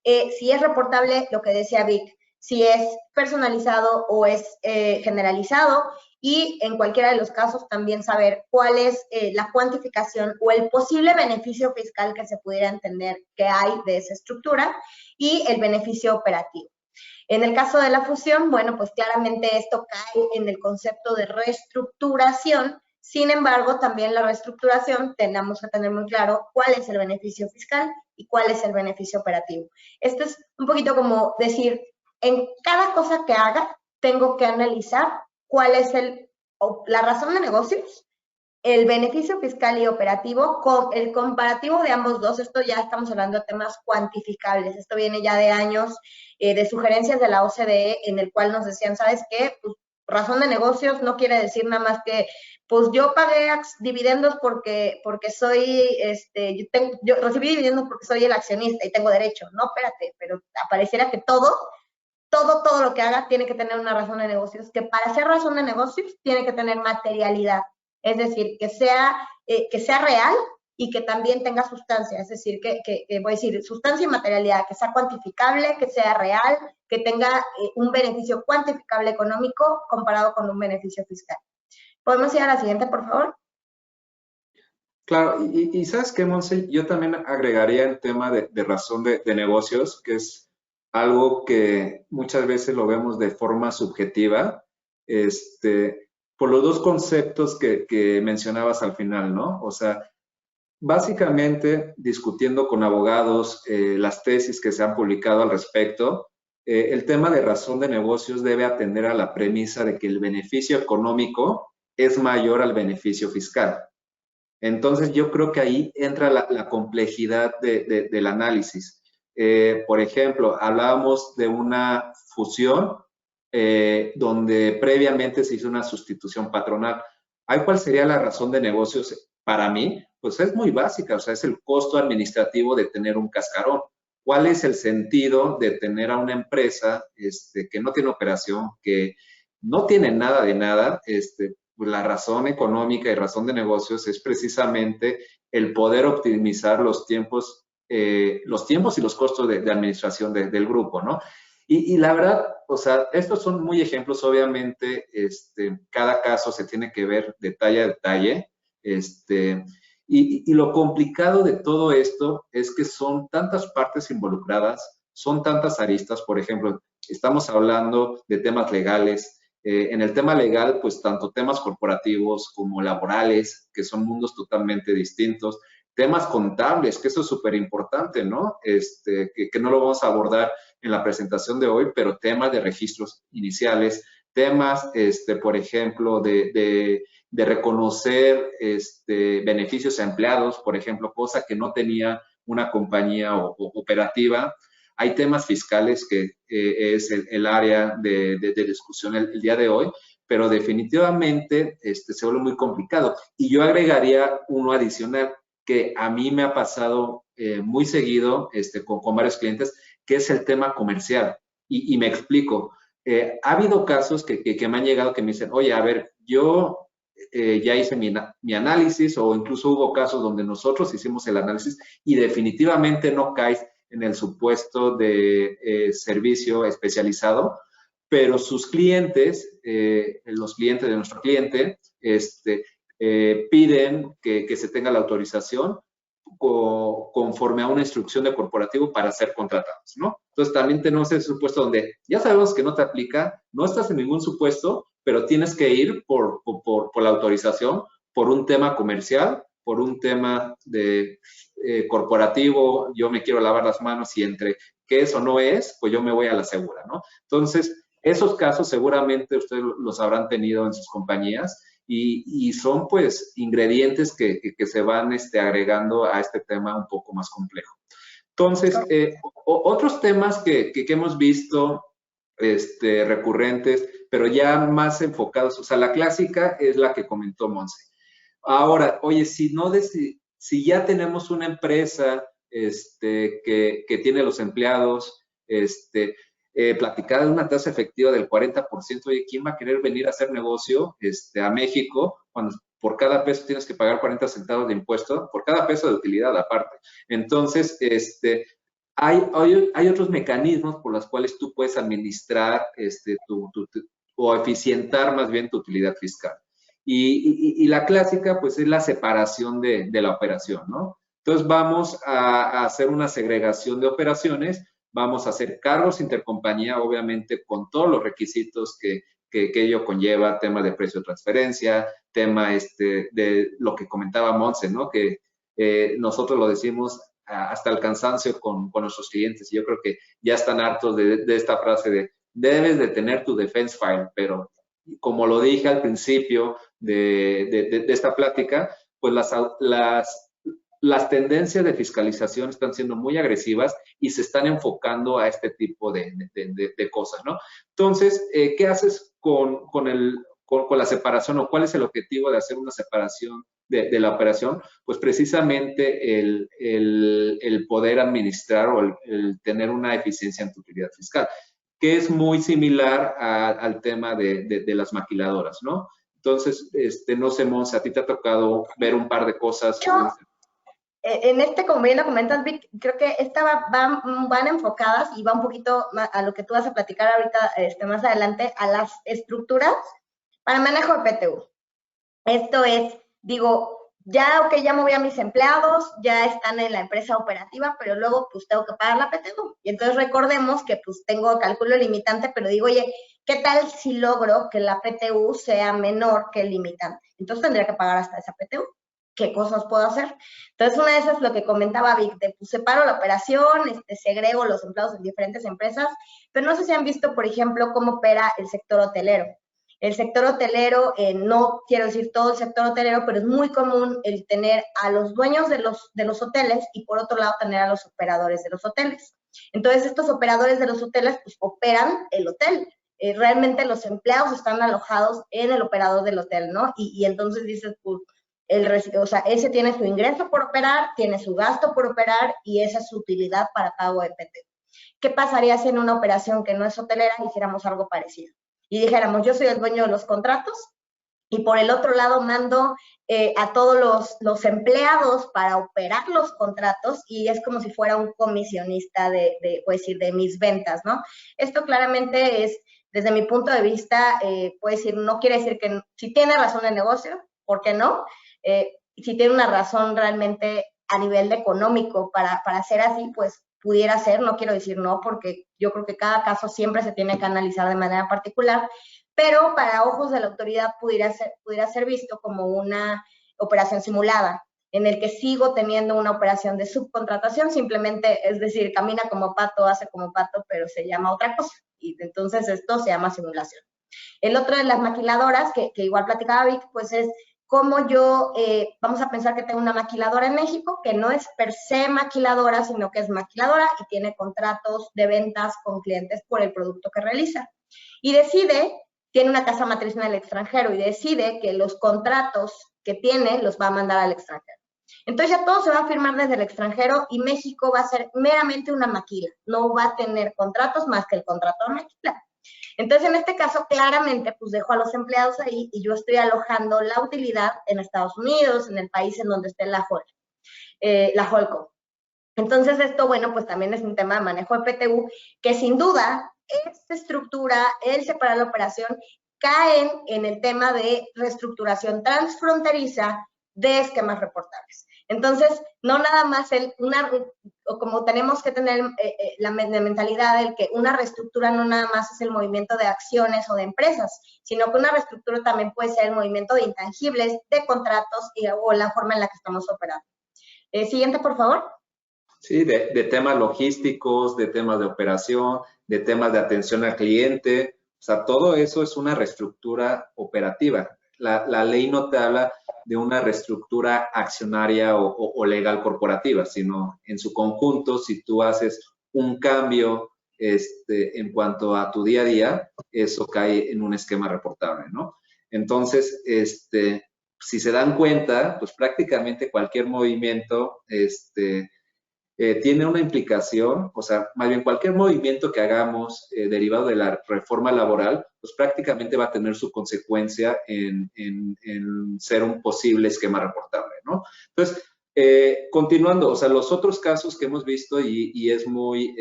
Si es reportable, lo que decía Vic, si es personalizado o es generalizado, y en cualquiera de los casos también saber cuál es la cuantificación o el posible beneficio fiscal que se pudiera entender que hay de esa estructura y el beneficio operativo. En el caso de la fusión, bueno, pues claramente esto cae en el concepto de reestructuración. Sin embargo, también la reestructuración tenemos que tener muy claro cuál es el beneficio fiscal y cuál es el beneficio operativo. Esto es un poquito como decir, en cada cosa que haga, tengo que analizar cuál es la razón de negocios, el beneficio fiscal y operativo, con el comparativo de ambos dos. Esto ya estamos hablando de temas cuantificables. Esto viene ya de años de sugerencias de la OCDE, en el cual nos decían, ¿sabes qué? Pues, razón de negocios no quiere decir nada más que, pues yo pagué dividendos porque soy, yo recibí dividendos porque soy el accionista y tengo derecho. No, espérate, pero pareciera que todo lo que haga tiene que tener una razón de negocios, que para ser razón de negocios tiene que tener materialidad. Es decir, que sea real y que también tenga sustancia. Es decir, voy a decir, sustancia y materialidad, que sea cuantificable, que sea real, que tenga un beneficio cuantificable económico comparado con un beneficio fiscal. ¿Podemos ir a la siguiente, por favor? Claro, y ¿sabes qué, Monse? Yo también agregaría el tema de razón de negocios, que es algo que muchas veces lo vemos de forma subjetiva, por los dos conceptos que mencionabas al final, ¿no? O sea, básicamente, discutiendo con abogados las tesis que se han publicado al respecto, el tema de razón de negocios debe atender a la premisa de que el beneficio económico es mayor al beneficio fiscal. Entonces, yo creo que ahí entra la complejidad del análisis. Por ejemplo, hablábamos de una fusión donde previamente se hizo una sustitución patronal. ¿Ahí cuál sería la razón de negocios para mí? Pues es muy básica, o sea, es el costo administrativo de tener un cascarón. ¿Cuál es el sentido de tener a una empresa que no tiene operación, que no tiene nada de nada? La razón económica y razón de negocios es precisamente el poder optimizar los tiempos y los costos de administración del grupo, ¿no? Y la verdad, o sea, estos son muy ejemplos, obviamente, cada caso se tiene que ver detalle a detalle, y lo complicado de todo esto es que son tantas partes involucradas, son tantas aristas. Por ejemplo, estamos hablando de temas legales. En el tema legal, pues tanto temas corporativos como laborales, que son mundos totalmente distintos, temas contables, que eso es súper importante, ¿no? Que no lo vamos a abordar en la presentación de hoy, pero temas de registros iniciales, temas, por ejemplo, de reconocer beneficios a empleados, por ejemplo, cosa que no tenía una compañía operativa. Hay temas fiscales que es el área de discusión el día de hoy, pero definitivamente se vuelve muy complicado. Y yo agregaría uno adicional que a mí me ha pasado muy seguido con varios clientes, que es el tema comercial. Y me explico. Ha habido casos que me han llegado que me dicen, oye, a ver, yo ya hice mi análisis, o incluso hubo casos donde nosotros hicimos el análisis y definitivamente no caes en el supuesto de servicio especializado, pero sus clientes, los clientes de nuestro cliente, piden que se tenga la autorización conforme a una instrucción de corporativo para ser contratados, ¿no? Entonces, también tenemos ese supuesto donde ya sabemos que no te aplica, no estás en ningún supuesto, pero tienes que ir por la autorización, por un tema comercial, por un tema de corporativo. Yo me quiero lavar las manos y entre que eso no es, pues yo me voy a la segura, ¿no? Entonces, esos casos seguramente ustedes los habrán tenido en sus compañías y son pues ingredientes que se van agregando a este tema un poco más complejo. Entonces, otros temas que hemos visto recurrentes, pero ya más enfocados, o sea, la clásica es la que comentó Monse. Ahora, oye, si ya tenemos una empresa que tiene los empleados, platicada de una tasa efectiva del 40%, oye, ¿quién va a querer venir a hacer negocio a México cuando por cada peso tienes que pagar 40 centavos de impuesto, por cada peso de utilidad aparte? Entonces, hay otros mecanismos por los cuales tú puedes administrar o eficientar más bien tu utilidad fiscal. Y la clásica, pues, es la separación de la operación, ¿no? Entonces, vamos a hacer una segregación de operaciones vamos a hacer cargos intercompañía, obviamente con todos los requisitos que ello conlleva, tema de precio de transferencia, tema de lo que comentaba Monse, ¿no? Que nosotros lo decimos hasta el cansancio con nuestros clientes. Yo creo que ya están hartos de esta frase de debes de tener tu defense file, pero como lo dije al principio de esta plática, pues las tendencias de fiscalización están siendo muy agresivas y se están enfocando a este tipo de cosas, ¿no? Entonces, ¿qué haces con la separación o cuál es el objetivo de hacer una separación de la operación? Pues precisamente el poder administrar o el tener una eficiencia en tu utilidad fiscal, que es muy similar al tema de las maquiladoras, ¿no? Entonces, no sé, Monse, a ti te ha tocado ver un par de cosas. En como bien lo comentas, Vic, creo que van enfocadas y va un poquito a lo que tú vas a platicar ahorita más adelante, a las estructuras para manejo de PTU. Esto es, digo, ya moví a mis empleados, ya están en la empresa operativa, pero luego pues tengo que pagar la PTU. Y entonces recordemos que pues tengo cálculo limitante, pero digo, oye, ¿qué tal si logro que la PTU sea menor que el limitante? Entonces tendría que pagar hasta esa PTU. ¿Qué cosas puedo hacer? Entonces, una de esas es lo que comentaba Vic, de pues separo la operación, segrego los empleados en diferentes empresas, pero no sé si han visto, por ejemplo, cómo opera el sector hotelero. El sector hotelero, no quiero decir todo el sector hotelero, pero es muy común el tener a los dueños de los hoteles y por otro lado tener a los operadores de los hoteles. Entonces, estos operadores de los hoteles pues operan el hotel. Realmente los empleados están alojados en el operador del hotel, ¿no? Y entonces dices, pues, ese tiene su ingreso por operar, tiene su gasto por operar y esa es su utilidad para pago de PTU. ¿Qué pasaría si en una operación que no es hotelera hiciéramos algo parecido? Y dijéramos, yo soy el dueño de los contratos y por el otro lado mando a todos los empleados para operar los contratos y es como si fuera un comisionista de mis ventas, ¿no? Esto claramente es, desde mi punto de vista, no quiere decir que si tiene razón el negocio, ¿por qué no? Si tiene una razón realmente a nivel económico para hacer así, pues pudiera ser, no quiero decir no, porque yo creo que cada caso siempre se tiene que analizar de manera particular, pero para ojos de la autoridad pudiera ser visto como una operación simulada, en el que sigo teniendo una operación de subcontratación, simplemente, es decir, camina como pato, hace como pato, pero se llama otra cosa, y entonces esto se llama simulación. El otro de las maquiladoras, que igual platicaba Vic, pues es como yo, vamos a pensar que tengo una maquiladora en México, que no es per se maquiladora, sino que es maquiladora y tiene contratos de ventas con clientes por el producto que realiza. Y tiene una casa matriz en el extranjero y decide que los contratos que tiene los va a mandar al extranjero. Entonces ya todo se va a firmar desde el extranjero y México va a ser meramente una maquila, no va a tener contratos más que el contrato de maquila. Entonces, en este caso, claramente, pues dejo a los empleados ahí y yo estoy alojando la utilidad en Estados Unidos, en el país en donde esté la Holdco. Entonces, esto, bueno, pues también es un tema de manejo de PTU, que sin duda, esta estructura, el separar la operación, caen en el tema de reestructuración transfronteriza de esquemas reportables. Entonces, no nada más como tenemos que tener la mentalidad de que una reestructura no nada más es el movimiento de acciones o de empresas, sino que una reestructura también puede ser el movimiento de intangibles, de contratos o la forma en la que estamos operando. Siguiente, por favor. Sí, de temas logísticos, de temas de operación, de temas de atención al cliente. O sea, todo eso es una reestructura operativa. La ley no te habla de una reestructura accionaria o legal corporativa, sino en su conjunto, si tú haces un cambio en cuanto a tu día a día, eso cae en un esquema reportable, ¿no? Entonces, si se dan cuenta, pues prácticamente cualquier movimiento tiene una implicación, o sea, más bien cualquier movimiento que hagamos derivado de la reforma laboral, pues prácticamente va a tener su consecuencia en ser un posible esquema reportable, ¿no? Entonces, continuando, o sea, los otros casos que hemos visto y es muy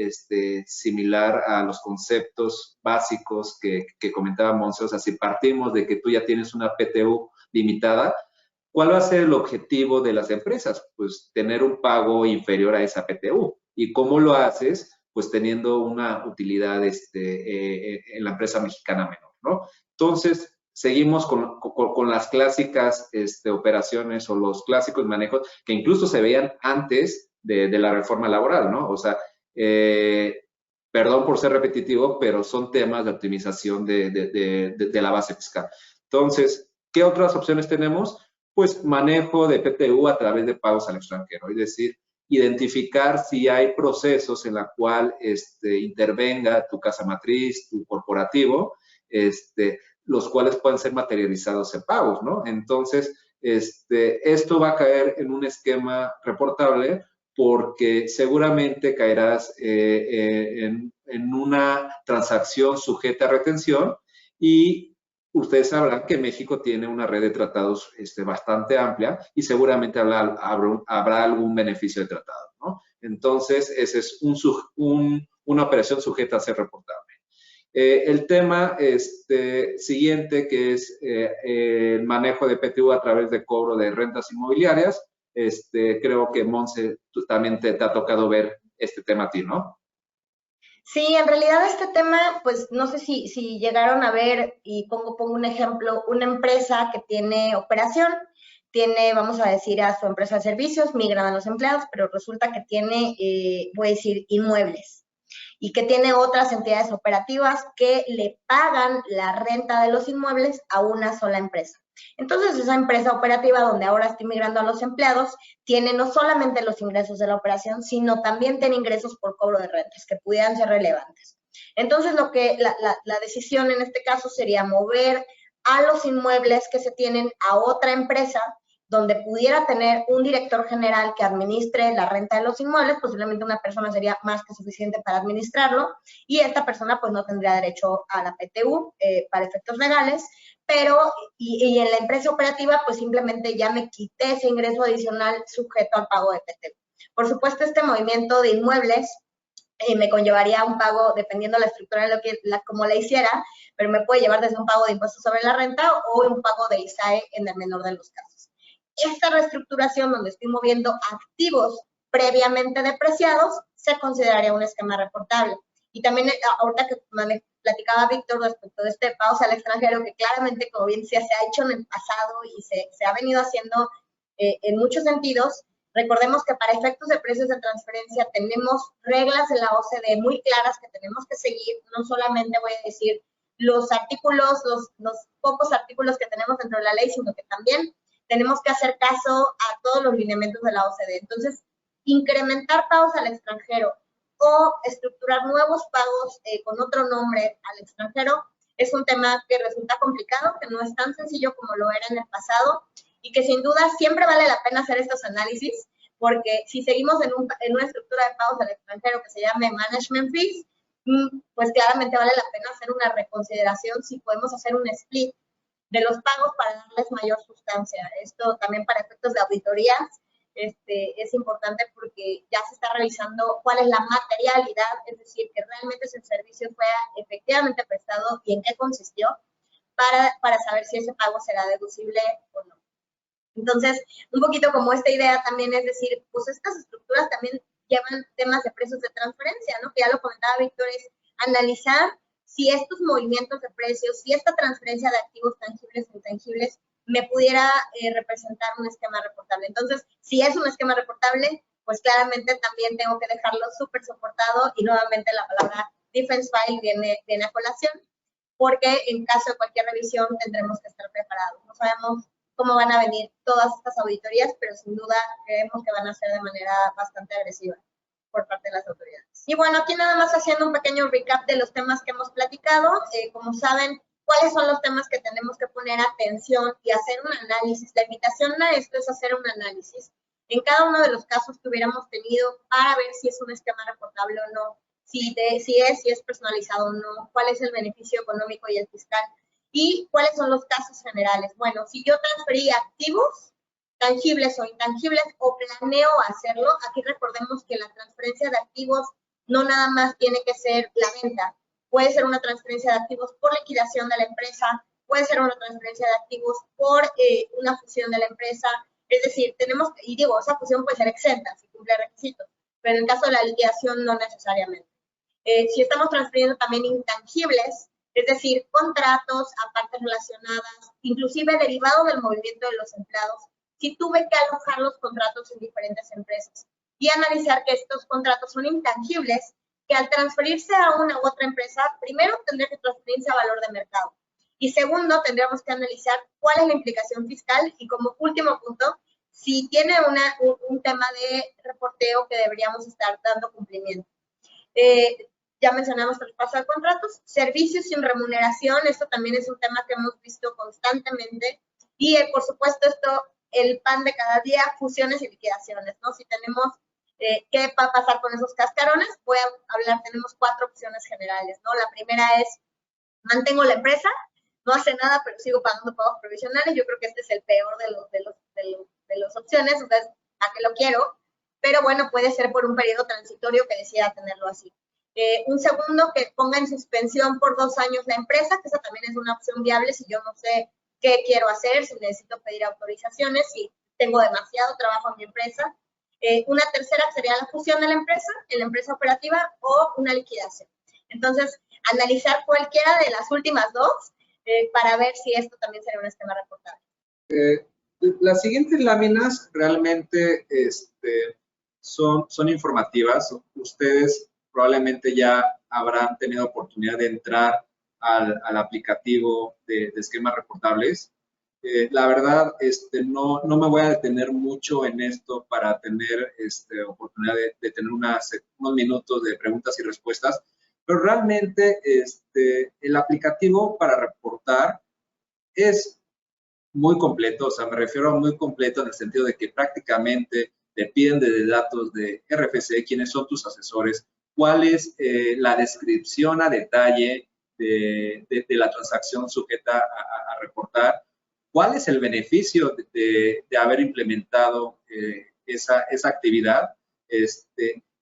similar a los conceptos básicos que comentaba Monse, o sea, si partimos de que tú ya tienes una PTU limitada, ¿cuál va a ser el objetivo de las empresas? Pues tener un pago inferior a esa PTU. ¿Y cómo lo haces? pues teniendo una utilidad en la empresa mexicana menor, ¿no? Entonces, seguimos con las clásicas operaciones o los clásicos manejos que incluso se veían antes de la reforma laboral, ¿no? O sea, perdón por ser repetitivo, pero son temas de optimización de la base fiscal. Entonces, ¿qué otras opciones tenemos? Pues manejo de PTU a través de pagos al extranjero, es decir, identificar si hay procesos en la cual intervenga tu casa matriz, tu corporativo, los cuales pueden ser materializados en pagos, ¿no? Entonces, esto va a caer en un esquema reportable porque seguramente caerás en una transacción sujeta a retención y ustedes sabrán que México tiene una red de tratados bastante amplia y seguramente habrá algún beneficio de tratado, ¿no? Entonces, ese es una operación sujeta a ser reportable. El tema siguiente, que es el manejo de PTU a través de cobro de rentas inmobiliarias, creo que Monse, tú también te ha tocado ver este tema a ti, ¿no? Sí, en realidad este tema, pues no sé si llegaron a ver, y pongo un ejemplo, una empresa que tiene operación, tiene, vamos a decir, a su empresa de servicios, migran a los empleados, pero resulta que tiene, voy a decir, inmuebles, y que tiene otras entidades operativas que le pagan la renta de los inmuebles a una sola empresa. Entonces, esa empresa operativa, donde ahora estoy migrando a los empleados, tiene no solamente los ingresos de la operación, sino también tiene ingresos por cobro de rentas, que pudieran ser relevantes. Entonces, la decisión en este caso sería mover a los inmuebles que se tienen a otra empresa, donde pudiera tener un director general que administre la renta de los inmuebles, posiblemente una persona sería más que suficiente para administrarlo, y esta persona pues no tendría derecho a la PTU para efectos legales, pero y en la empresa operativa pues simplemente ya me quité ese ingreso adicional sujeto al pago de PTU. Por supuesto, este movimiento de inmuebles me conllevaría un pago, dependiendo de la estructura de como la hiciera, pero me puede llevar desde un pago de impuestos sobre la renta o un pago de ISAE en el menor de los casos. Esta reestructuración, donde estoy moviendo activos previamente depreciados, se consideraría un esquema reportable. Y también, ahorita que platicaba Víctor respecto de este pagos al extranjero, que claramente, como bien decía, se ha hecho en el pasado y se ha venido haciendo en muchos sentidos. Recordemos que para efectos de precios de transferencia tenemos reglas de la OCDE muy claras que tenemos que seguir. No solamente voy a decir los artículos, los pocos artículos que tenemos dentro de la ley, sino que también tenemos que hacer caso a todos los lineamientos de la OCDE. Entonces, incrementar pagos al extranjero o estructurar nuevos pagos con otro nombre al extranjero es un tema que resulta complicado, que no es tan sencillo como lo era en el pasado y que sin duda siempre vale la pena hacer estos análisis, porque si seguimos en una estructura de pagos al extranjero que se llame management fees, pues claramente vale la pena hacer una reconsideración si podemos hacer un split de los pagos para darles mayor sustancia. Esto también para efectos de auditorías es importante porque ya se está revisando cuál es la materialidad, es decir, que realmente ese servicio fue efectivamente prestado y en qué consistió para saber si ese pago será deducible o no. Entonces, un poquito como esta idea también es decir, pues estas estructuras también llevan temas de precios de transferencia, ¿no? Que ya lo comentaba Víctor, es analizar si estos movimientos de precios, si esta transferencia de activos tangibles e intangibles me pudiera representar un esquema reportable. Entonces, si es un esquema reportable, pues claramente también tengo que dejarlo súper soportado y nuevamente la palabra defense file viene a colación, porque en caso de cualquier revisión tendremos que estar preparados. No sabemos cómo van a venir todas estas auditorías, pero sin duda creemos que van a ser de manera bastante agresiva por parte de las autoridades. Y bueno, aquí nada más haciendo un pequeño recap de los temas que hemos platicado. Como saben, ¿cuáles son los temas que tenemos que poner atención y hacer un análisis? La invitación a esto es hacer un análisis en cada uno de los casos que hubiéramos tenido para ver si es un esquema reportable o no, si es personalizado o no, cuál es el beneficio económico y el fiscal, y cuáles son los casos generales. Bueno, si yo transferí activos, tangibles o intangibles, o planeo hacerlo, aquí recordemos que la transferencia de activos no nada más tiene que ser la venta, puede ser una transferencia de activos por liquidación de la empresa, puede ser una transferencia de activos por una fusión de la empresa, es decir, tenemos, y digo, esa fusión puede ser exenta si cumple requisitos, pero en el caso de la liquidación no necesariamente. Si estamos transfiriendo también intangibles, es decir, contratos a partes relacionadas, inclusive derivado del movimiento de los empleados, si tuve que alojar los contratos en diferentes empresas y analizar que estos contratos son intangibles, que al transferirse a una u otra empresa, primero tendría que transferirse a valor de mercado. Y segundo, tendríamos que analizar cuál es la implicación fiscal y como último punto, si tiene un tema de reporteo que deberíamos estar dando cumplimiento. Ya mencionamos traspaso de contratos, servicios sin remuneración, esto también es un tema que hemos visto constantemente y por supuesto esto, el pan de cada día, fusiones y liquidaciones, ¿no? Si tenemos qué va a pasar con esos cascarones, voy a hablar, tenemos 4 opciones generales, ¿no? La primera es, mantengo la empresa, no hace nada, pero sigo pagando pagos provisionales. Yo creo que este es el peor de las opciones, o sea, ¿a qué lo quiero? Pero bueno, puede ser por un periodo transitorio que decida tenerlo así. Un segundo, que ponga en suspensión por 2 años la empresa, que esa también es una opción viable si yo no sé qué quiero hacer, si necesito pedir autorizaciones, si tengo demasiado trabajo en mi empresa. Una tercera sería la fusión de la empresa operativa o una liquidación. Entonces, analizar cualquiera de las últimas dos para ver si esto también sería un esquema reportable. Las siguientes láminas realmente son informativas. Ustedes probablemente ya habrán tenido oportunidad de entrar al aplicativo de esquemas reportables. La verdad, no me voy a detener mucho en esto para tener oportunidad de tener unos minutos de preguntas y respuestas, pero realmente el aplicativo para reportar es muy completo, o sea, me refiero a muy completo en el sentido de que prácticamente te piden de datos de RFC, quiénes son tus asesores, cuál es la descripción a detalle de la transacción sujeta a reportar, cuál es el beneficio de haber implementado esa actividad.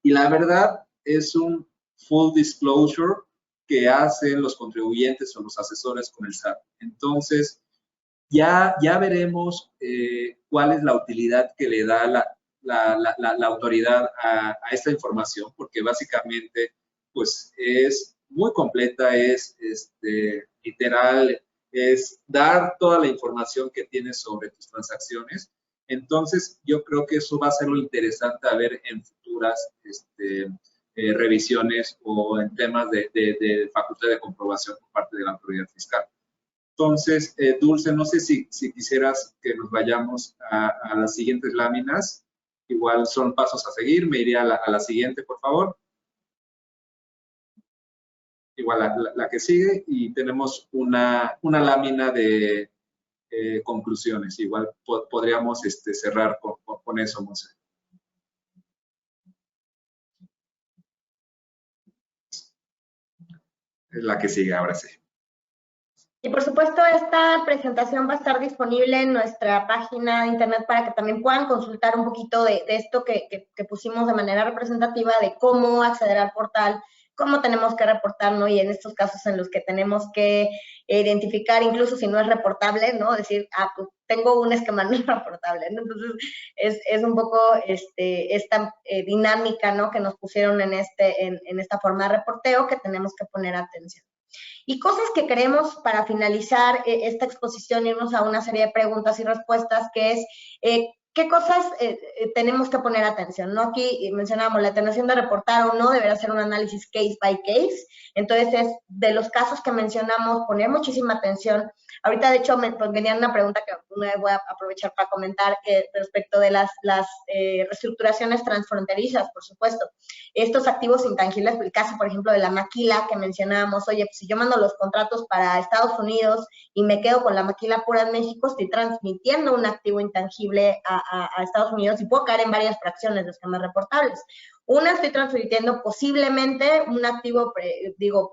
Y la verdad es un full disclosure que hacen los contribuyentes o los asesores con el SAT. Entonces, ya veremos cuál es la utilidad que le da la autoridad a esta información, porque básicamente pues es muy completa, es literal, es dar toda la información que tienes sobre tus transacciones. Entonces, yo creo que eso va a ser lo interesante a ver en futuras revisiones o en temas de facultad de comprobación por parte de la autoridad fiscal. Entonces, Dulce, no sé si quisieras que nos vayamos a las siguientes láminas. Igual son pasos a seguir. Me iría a la siguiente, por favor. Igual la que sigue. Y tenemos una lámina de conclusiones. Igual podríamos cerrar con eso, Monse. Es la que sigue, ahora sí. Y por supuesto, esta presentación va a estar disponible en nuestra página de internet para que también puedan consultar un poquito de esto que pusimos de manera representativa, de cómo acceder al portal, cómo tenemos que reportar, ¿no? Y en estos casos en los que tenemos que identificar, incluso si no es reportable, ¿no? Decir, pues tengo un esquema no reportable, ¿no? Entonces, es un poco esta dinámica, ¿no? Que nos pusieron en esta forma de reporteo que tenemos que poner atención. Y cosas que queremos para finalizar esta exposición, irnos a una serie de preguntas y respuestas, que es qué cosas tenemos que poner atención, ¿no? Aquí mencionábamos la atenuación de reportar o no, deberá ser un análisis case by case. Entonces, es de los casos que mencionamos, poner muchísima atención. Ahorita, de hecho, pues, venía una pregunta que una vez voy a aprovechar para comentar respecto de las reestructuraciones transfronterizas, por supuesto. Estos activos intangibles, el caso, por ejemplo, de la maquila que mencionábamos, oye, pues si yo mando los contratos para Estados Unidos y me quedo con la maquila pura en México, estoy transmitiendo un activo intangible a Estados Unidos y puedo caer en varias fracciones de esquemas reportables. Una, estoy transmitiendo posiblemente un activo,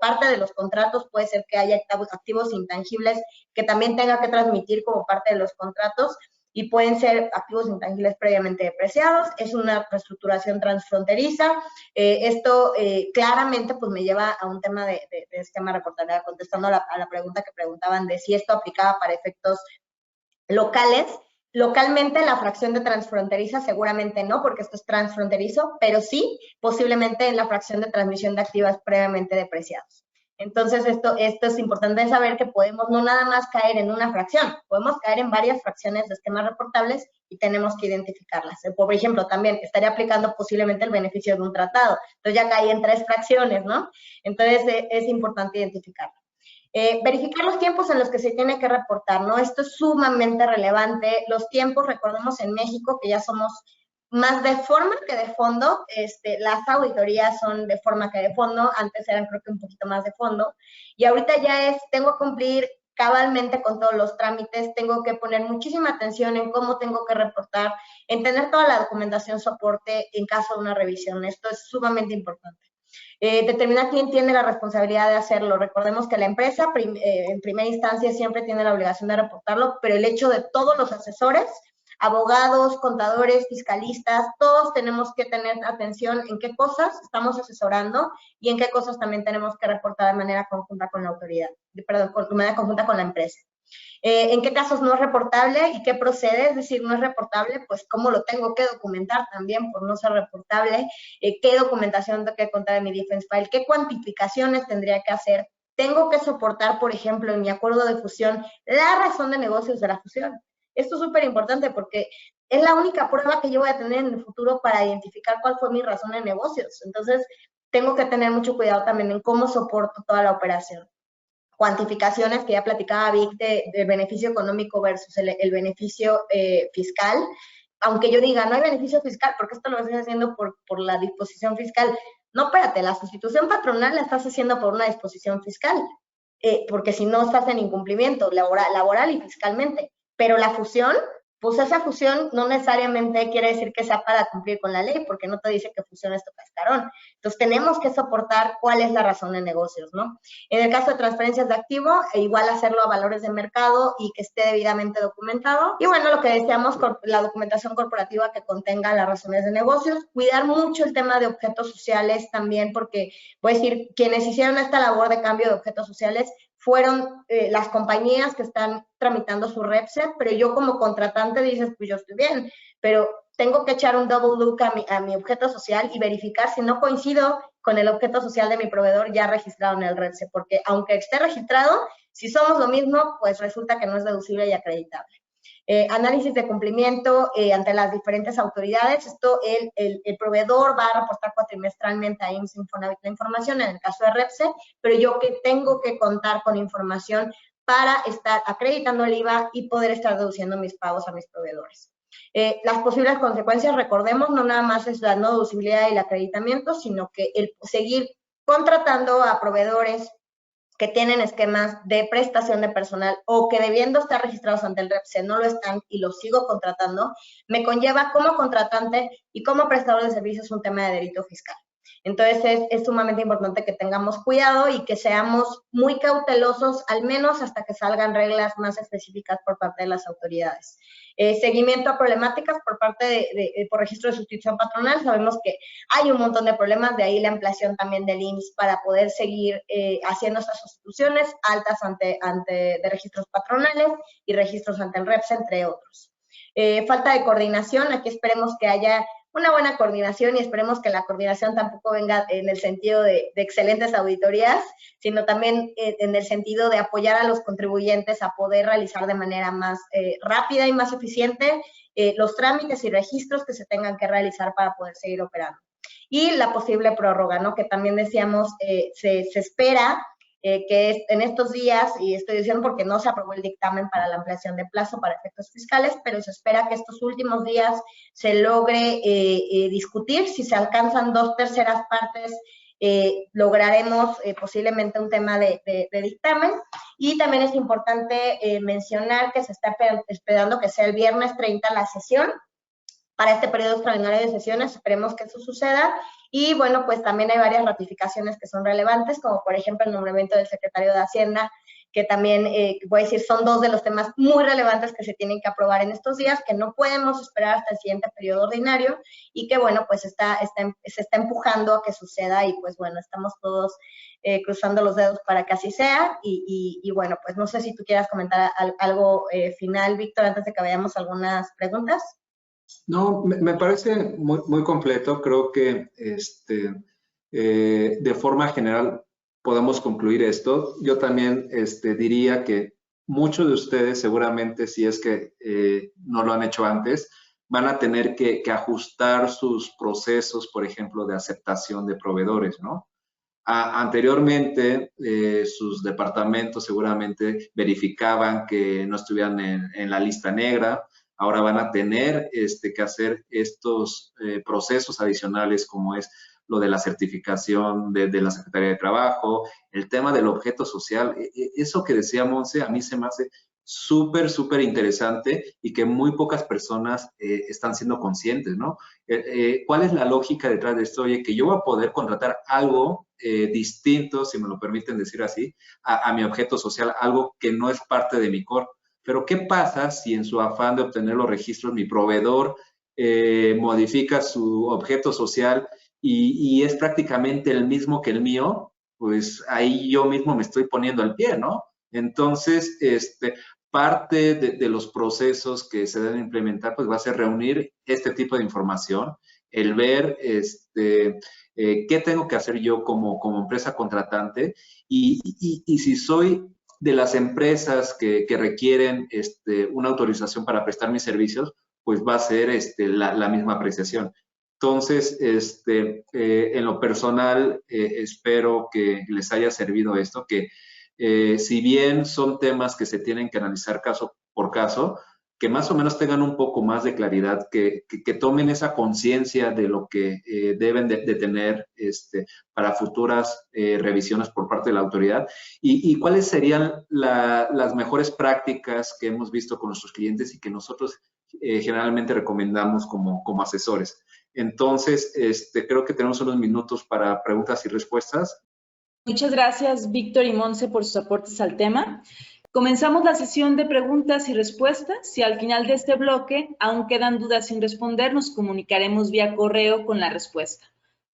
parte de los contratos puede ser que haya activos intangibles que también tenga que transmitir como parte de los contratos y pueden ser activos intangibles previamente depreciados. Es una reestructuración transfronteriza. Esto claramente pues me lleva a un tema de esquema reportable, contestando a la pregunta que preguntaban de si esto aplicaba para efectos locales. Localmente, la fracción de transfronteriza seguramente no, porque esto es transfronterizo, pero sí posiblemente en la fracción de transmisión de activos previamente depreciados. Entonces, esto es importante saber que podemos no nada más caer en una fracción, podemos caer en varias fracciones de esquemas reportables y tenemos que identificarlas. Por ejemplo, también estaría aplicando posiblemente el beneficio de un tratado. Entonces, ya caí en 3 fracciones, ¿no? Entonces, es importante identificarlo. Verificar los tiempos en los que se tiene que reportar, ¿no? Esto es sumamente relevante. Los tiempos, recordemos en México que ya somos más de forma que de fondo, las auditorías son de forma que de fondo, antes eran creo que un poquito más de fondo, y ahorita ya tengo que cumplir cabalmente con todos los trámites, tengo que poner muchísima atención en cómo tengo que reportar, en tener toda la documentación soporte en caso de una revisión. Esto es sumamente importante. Determinar quién tiene la responsabilidad de hacerlo. Recordemos que la empresa en primera instancia siempre tiene la obligación de reportarlo, pero el hecho de todos los asesores, abogados, contadores, fiscalistas, todos tenemos que tener atención en qué cosas estamos asesorando y en qué cosas también tenemos que reportar de manera conjunta con la autoridad, perdón, de manera conjunta con la empresa. En qué casos no es reportable y qué procede, es decir, no es reportable, pues cómo lo tengo que documentar también por no ser reportable, qué documentación tengo que contar en mi defense file, qué cuantificaciones tendría que hacer, tengo que soportar, por ejemplo, en mi acuerdo de fusión, la razón de negocios de la fusión. Esto es súper importante porque es la única prueba que yo voy a tener en el futuro para identificar cuál fue mi razón de negocios. Entonces, tengo que tener mucho cuidado también en cómo soporto toda la operación. Cuantificaciones que ya platicaba Vic del beneficio económico versus el beneficio fiscal. Aunque yo diga, no hay beneficio fiscal, porque esto lo estoy haciendo por la disposición fiscal. No, espérate, la sustitución patronal la estás haciendo por una disposición fiscal, porque si no estás en incumplimiento laboral y fiscalmente. Pero la fusión, pues esa fusión no necesariamente quiere decir que sea para cumplir con la ley, porque no te dice que fusión es tu cascarón. Entonces, tenemos que soportar cuál es la razón de negocios, ¿no? En el caso de transferencias de activo, igual hacerlo a valores de mercado y que esté debidamente documentado. Y bueno, lo que decíamos, la documentación corporativa que contenga las razones de negocios. Cuidar mucho el tema de objetos sociales también, porque, voy a decir, quienes hicieron esta labor de cambio de objetos sociales fueron las compañías que están tramitando su REPSE, pero yo como contratante dices, pues yo estoy bien, pero tengo que echar un double look a mi objeto social y verificar si no coincido con el objeto social de mi proveedor ya registrado en el REPSE, porque aunque esté registrado, si somos lo mismo, pues resulta que no es deducible y acreditable. Análisis de cumplimiento ante las diferentes autoridades. Esto el proveedor va a reportar cuatrimestralmente a IMSS Infonavit la información en el caso de REPSE, pero yo que tengo que contar con información para estar acreditando el IVA y poder estar deduciendo mis pagos a mis proveedores. Las posibles consecuencias, recordemos, no nada más es la no deducibilidad y el acreditamiento, sino que el seguir contratando a proveedores que tienen esquemas de prestación de personal o que debiendo estar registrados ante el REPSE no lo están y los sigo contratando, me conlleva como contratante y como prestador de servicios un tema de delito fiscal. Entonces, es sumamente importante que tengamos cuidado y que seamos muy cautelosos, al menos hasta que salgan reglas más específicas por parte de las autoridades. Seguimiento a problemáticas por parte por registro de sustitución patronal. Sabemos que hay un montón de problemas, de ahí la ampliación también del IMSS para poder seguir haciendo estas sustituciones altas de registros patronales y registros ante el REPSE, entre otros. Falta de coordinación, aquí esperemos que haya una buena coordinación y esperemos que la coordinación tampoco venga en el sentido de excelentes auditorías, sino también en el sentido de apoyar a los contribuyentes a poder realizar de manera más rápida y más eficiente los trámites y registros que se tengan que realizar para poder seguir operando. Y la posible prórroga, ¿no? Que también decíamos, se espera que en estos días, y estoy diciendo porque no se aprobó el dictamen para la ampliación de plazo para efectos fiscales, pero se espera que estos últimos días se logre discutir. Si se alcanzan 2/3 partes, lograremos posiblemente un tema de dictamen. Y también es importante mencionar que se está esperando que sea el viernes 30 la sesión. Para este periodo extraordinario de sesiones, esperemos que eso suceda. Y bueno, pues también hay varias ratificaciones que son relevantes, como por ejemplo el nombramiento del secretario de Hacienda, que también, voy a decir, son dos de los temas muy relevantes que se tienen que aprobar en estos días, que no podemos esperar hasta el siguiente periodo ordinario y que, bueno, pues se está empujando a que suceda y, pues, bueno, estamos todos cruzando los dedos para que así sea y, bueno, pues no sé si tú quieras comentar algo final, Víctor, antes de que vayamos a algunas preguntas. No, me parece muy, muy completo. Creo que de forma general podemos concluir esto. Yo también diría que muchos de ustedes seguramente, si es que no lo han hecho antes, van a tener que ajustar sus procesos, por ejemplo, de aceptación de proveedores, ¿no? Anteriormente, sus departamentos seguramente verificaban que no estuvieran en la lista negra. Ahora van a tener que hacer estos procesos adicionales, como es lo de la certificación de la Secretaría de Trabajo, el tema del objeto social. Eso que decía Monse, a mí se me hace súper, súper interesante y que muy pocas personas están siendo conscientes, ¿no? ¿Cuál es la lógica detrás de esto? Oye, que yo voy a poder contratar algo distinto, si me lo permiten decir así, a mi objeto social, algo que no es parte de mi core. Pero ¿qué pasa si en su afán de obtener los registros mi proveedor modifica su objeto social y es prácticamente el mismo que el mío? Pues ahí yo mismo me estoy poniendo al pie, ¿no? Entonces, parte de los procesos que se deben implementar, pues va a ser reunir este tipo de información, el ver qué tengo que hacer yo como empresa contratante y si soy de las empresas que requieren una autorización para prestar mis servicios, pues va a ser la misma apreciación. Entonces, en lo personal, espero que les haya servido esto, que si bien son temas que se tienen que analizar caso por caso, que más o menos tengan un poco más de claridad, que tomen esa conciencia de lo que deben de tener para futuras revisiones por parte de la autoridad y cuáles serían las mejores prácticas que hemos visto con nuestros clientes y que nosotros generalmente recomendamos como asesores. Entonces, creo que tenemos unos minutos para preguntas y respuestas. Muchas gracias, Víctor y Monse, por sus aportes al tema. Comenzamos la sesión de preguntas y respuestas. Si al final de este bloque aún quedan dudas sin responder, nos comunicaremos vía correo con la respuesta.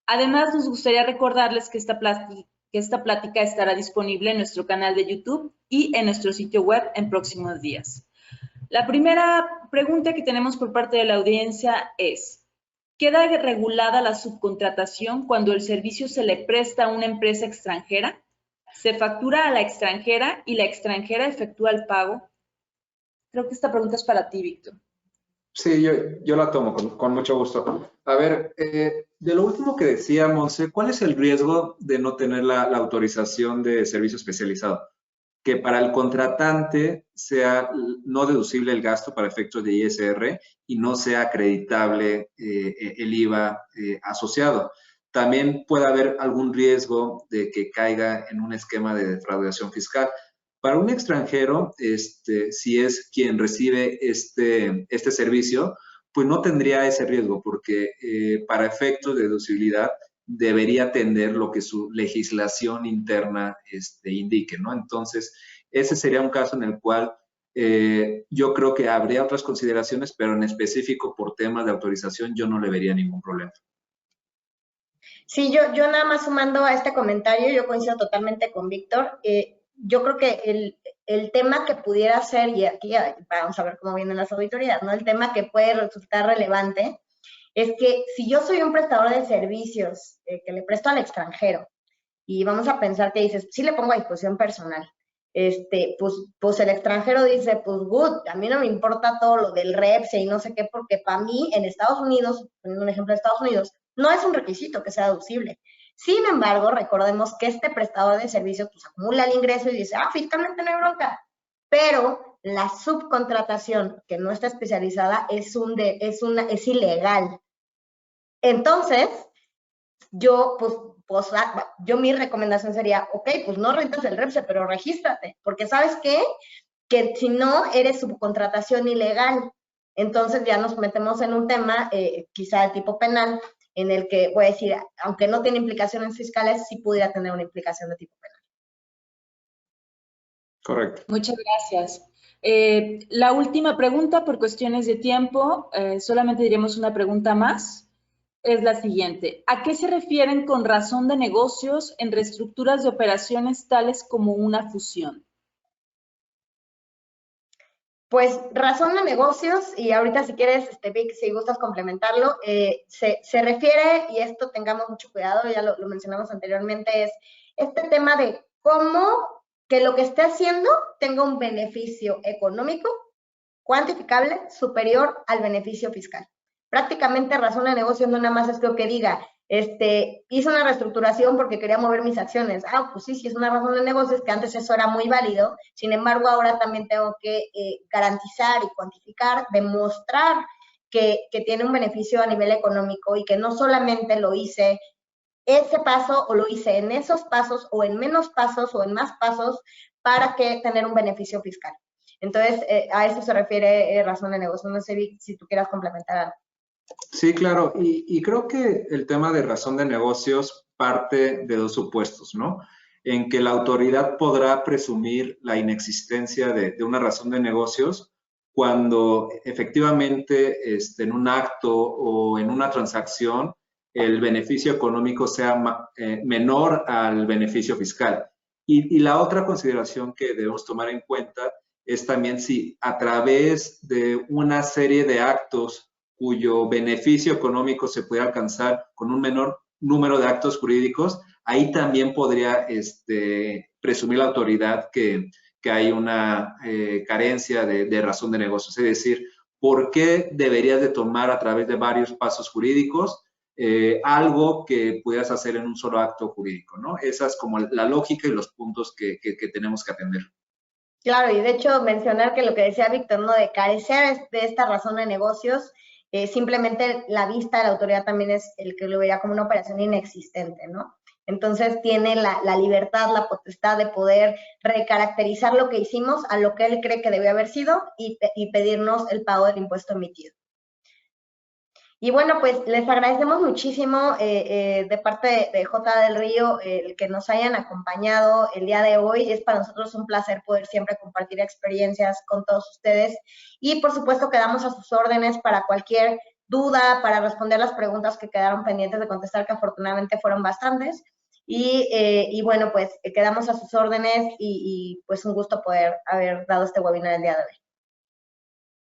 Además, nos gustaría recordarles que esta plática estará disponible en nuestro canal de YouTube y en nuestro sitio web en próximos días. La primera pregunta que tenemos por parte de la audiencia es: ¿queda regulada la subcontratación cuando el servicio se le presta a una empresa extranjera? ¿Se factura a la extranjera y la extranjera efectúa el pago? Creo que esta pregunta es para ti, Víctor. Sí, yo la tomo con mucho gusto. A ver, de lo último que decía Monse, ¿cuál es el riesgo de no tener la autorización de servicio especializado? Que para el contratante sea no deducible el gasto para efectos de ISR y no sea acreditable el IVA asociado. También puede haber algún riesgo de que caiga en un esquema de defraudación fiscal. Para un extranjero, si es quien recibe este servicio, pues no tendría ese riesgo porque para efectos de deducibilidad debería atender lo que su legislación interna indique, ¿no? Entonces, ese sería un caso en el cual yo creo que habría otras consideraciones, pero en específico por temas de autorización yo no le vería ningún problema. Sí, yo nada más sumando a este comentario, yo coincido totalmente con Víctor. Yo creo que el tema que pudiera ser, y aquí vamos a ver cómo vienen las auditorías, ¿no? El tema que puede resultar relevante es que si yo soy un prestador de servicios que le presto al extranjero y vamos a pensar que dices, sí le pongo a disposición personal, pues el extranjero dice, pues good, a mí no me importa todo lo del REPSE y no sé qué, porque para mí en Estados Unidos, poniendo un ejemplo de Estados Unidos, no es un requisito que sea deducible. Sin embargo, recordemos que este prestador de servicios pues acumula el ingreso y dice, fiscalmente no hay bronca, pero la subcontratación que no está especializada es ilegal. Entonces, yo mi recomendación sería, ok, pues no rentas el REPSE, pero regístrate, porque ¿sabes qué? Que si no, eres subcontratación ilegal. Entonces ya nos metemos en un tema, quizá de tipo penal, en el que, voy a decir, aunque no tiene implicaciones fiscales, sí pudiera tener una implicación de tipo penal. Correcto. Muchas gracias. La última pregunta, por cuestiones de tiempo, solamente diremos una pregunta más. Es la siguiente. ¿A qué se refieren con razón de negocios en reestructuras de operaciones tales como una fusión? Pues razón de negocios, y ahorita si quieres, Vic, si gustas complementarlo, se refiere, y esto tengamos mucho cuidado, ya lo mencionamos anteriormente, es este tema de cómo que lo que esté haciendo tenga un beneficio económico cuantificable superior al beneficio fiscal. Prácticamente razón de negocios no nada más es lo que diga, hice una reestructuración porque quería mover mis acciones. Pues sí, es una razón de negocios, que antes eso era muy válido. Sin embargo, ahora también tengo que garantizar y cuantificar, demostrar que tiene un beneficio a nivel económico y que no solamente lo hice ese paso o lo hice en esos pasos o en menos pasos o en más pasos para que tener un beneficio fiscal. Entonces, a eso se refiere razón de negocio. No sé, Vic, si tú quieras complementar algo. Sí, claro, y creo que el tema de razón de negocios parte de dos supuestos, ¿no? En que la autoridad podrá presumir la inexistencia de una razón de negocios cuando efectivamente en un acto o en una transacción el beneficio económico sea menor al beneficio fiscal. Y la otra consideración que debemos tomar en cuenta es también si a través de una serie de actos cuyo beneficio económico se puede alcanzar con un menor número de actos jurídicos, ahí también podría presumir la autoridad que hay una carencia de razón de negocios. Es decir, ¿por qué deberías de tomar a través de varios pasos jurídicos algo que pudieras hacer en un solo acto jurídico, ¿no? Esa es como la lógica y los puntos que tenemos que atender. Claro, y de hecho mencionar que lo que decía Víctor, ¿no? De carecer de esta razón de negocios, simplemente la vista de la autoridad también es el que lo vería como una operación inexistente, ¿no? Entonces tiene la libertad, la potestad de poder recaracterizar lo que hicimos a lo que él cree que debe haber sido y pedirnos el pago del impuesto emitido. Y bueno, pues les agradecemos muchísimo de parte de J. del Río el que nos hayan acompañado el día de hoy. Es para nosotros un placer poder siempre compartir experiencias con todos ustedes. Y por supuesto quedamos a sus órdenes para cualquier duda, para responder las preguntas que quedaron pendientes de contestar, que afortunadamente fueron bastantes. Y bueno, pues quedamos a sus órdenes y pues un gusto poder haber dado este webinar el día de hoy.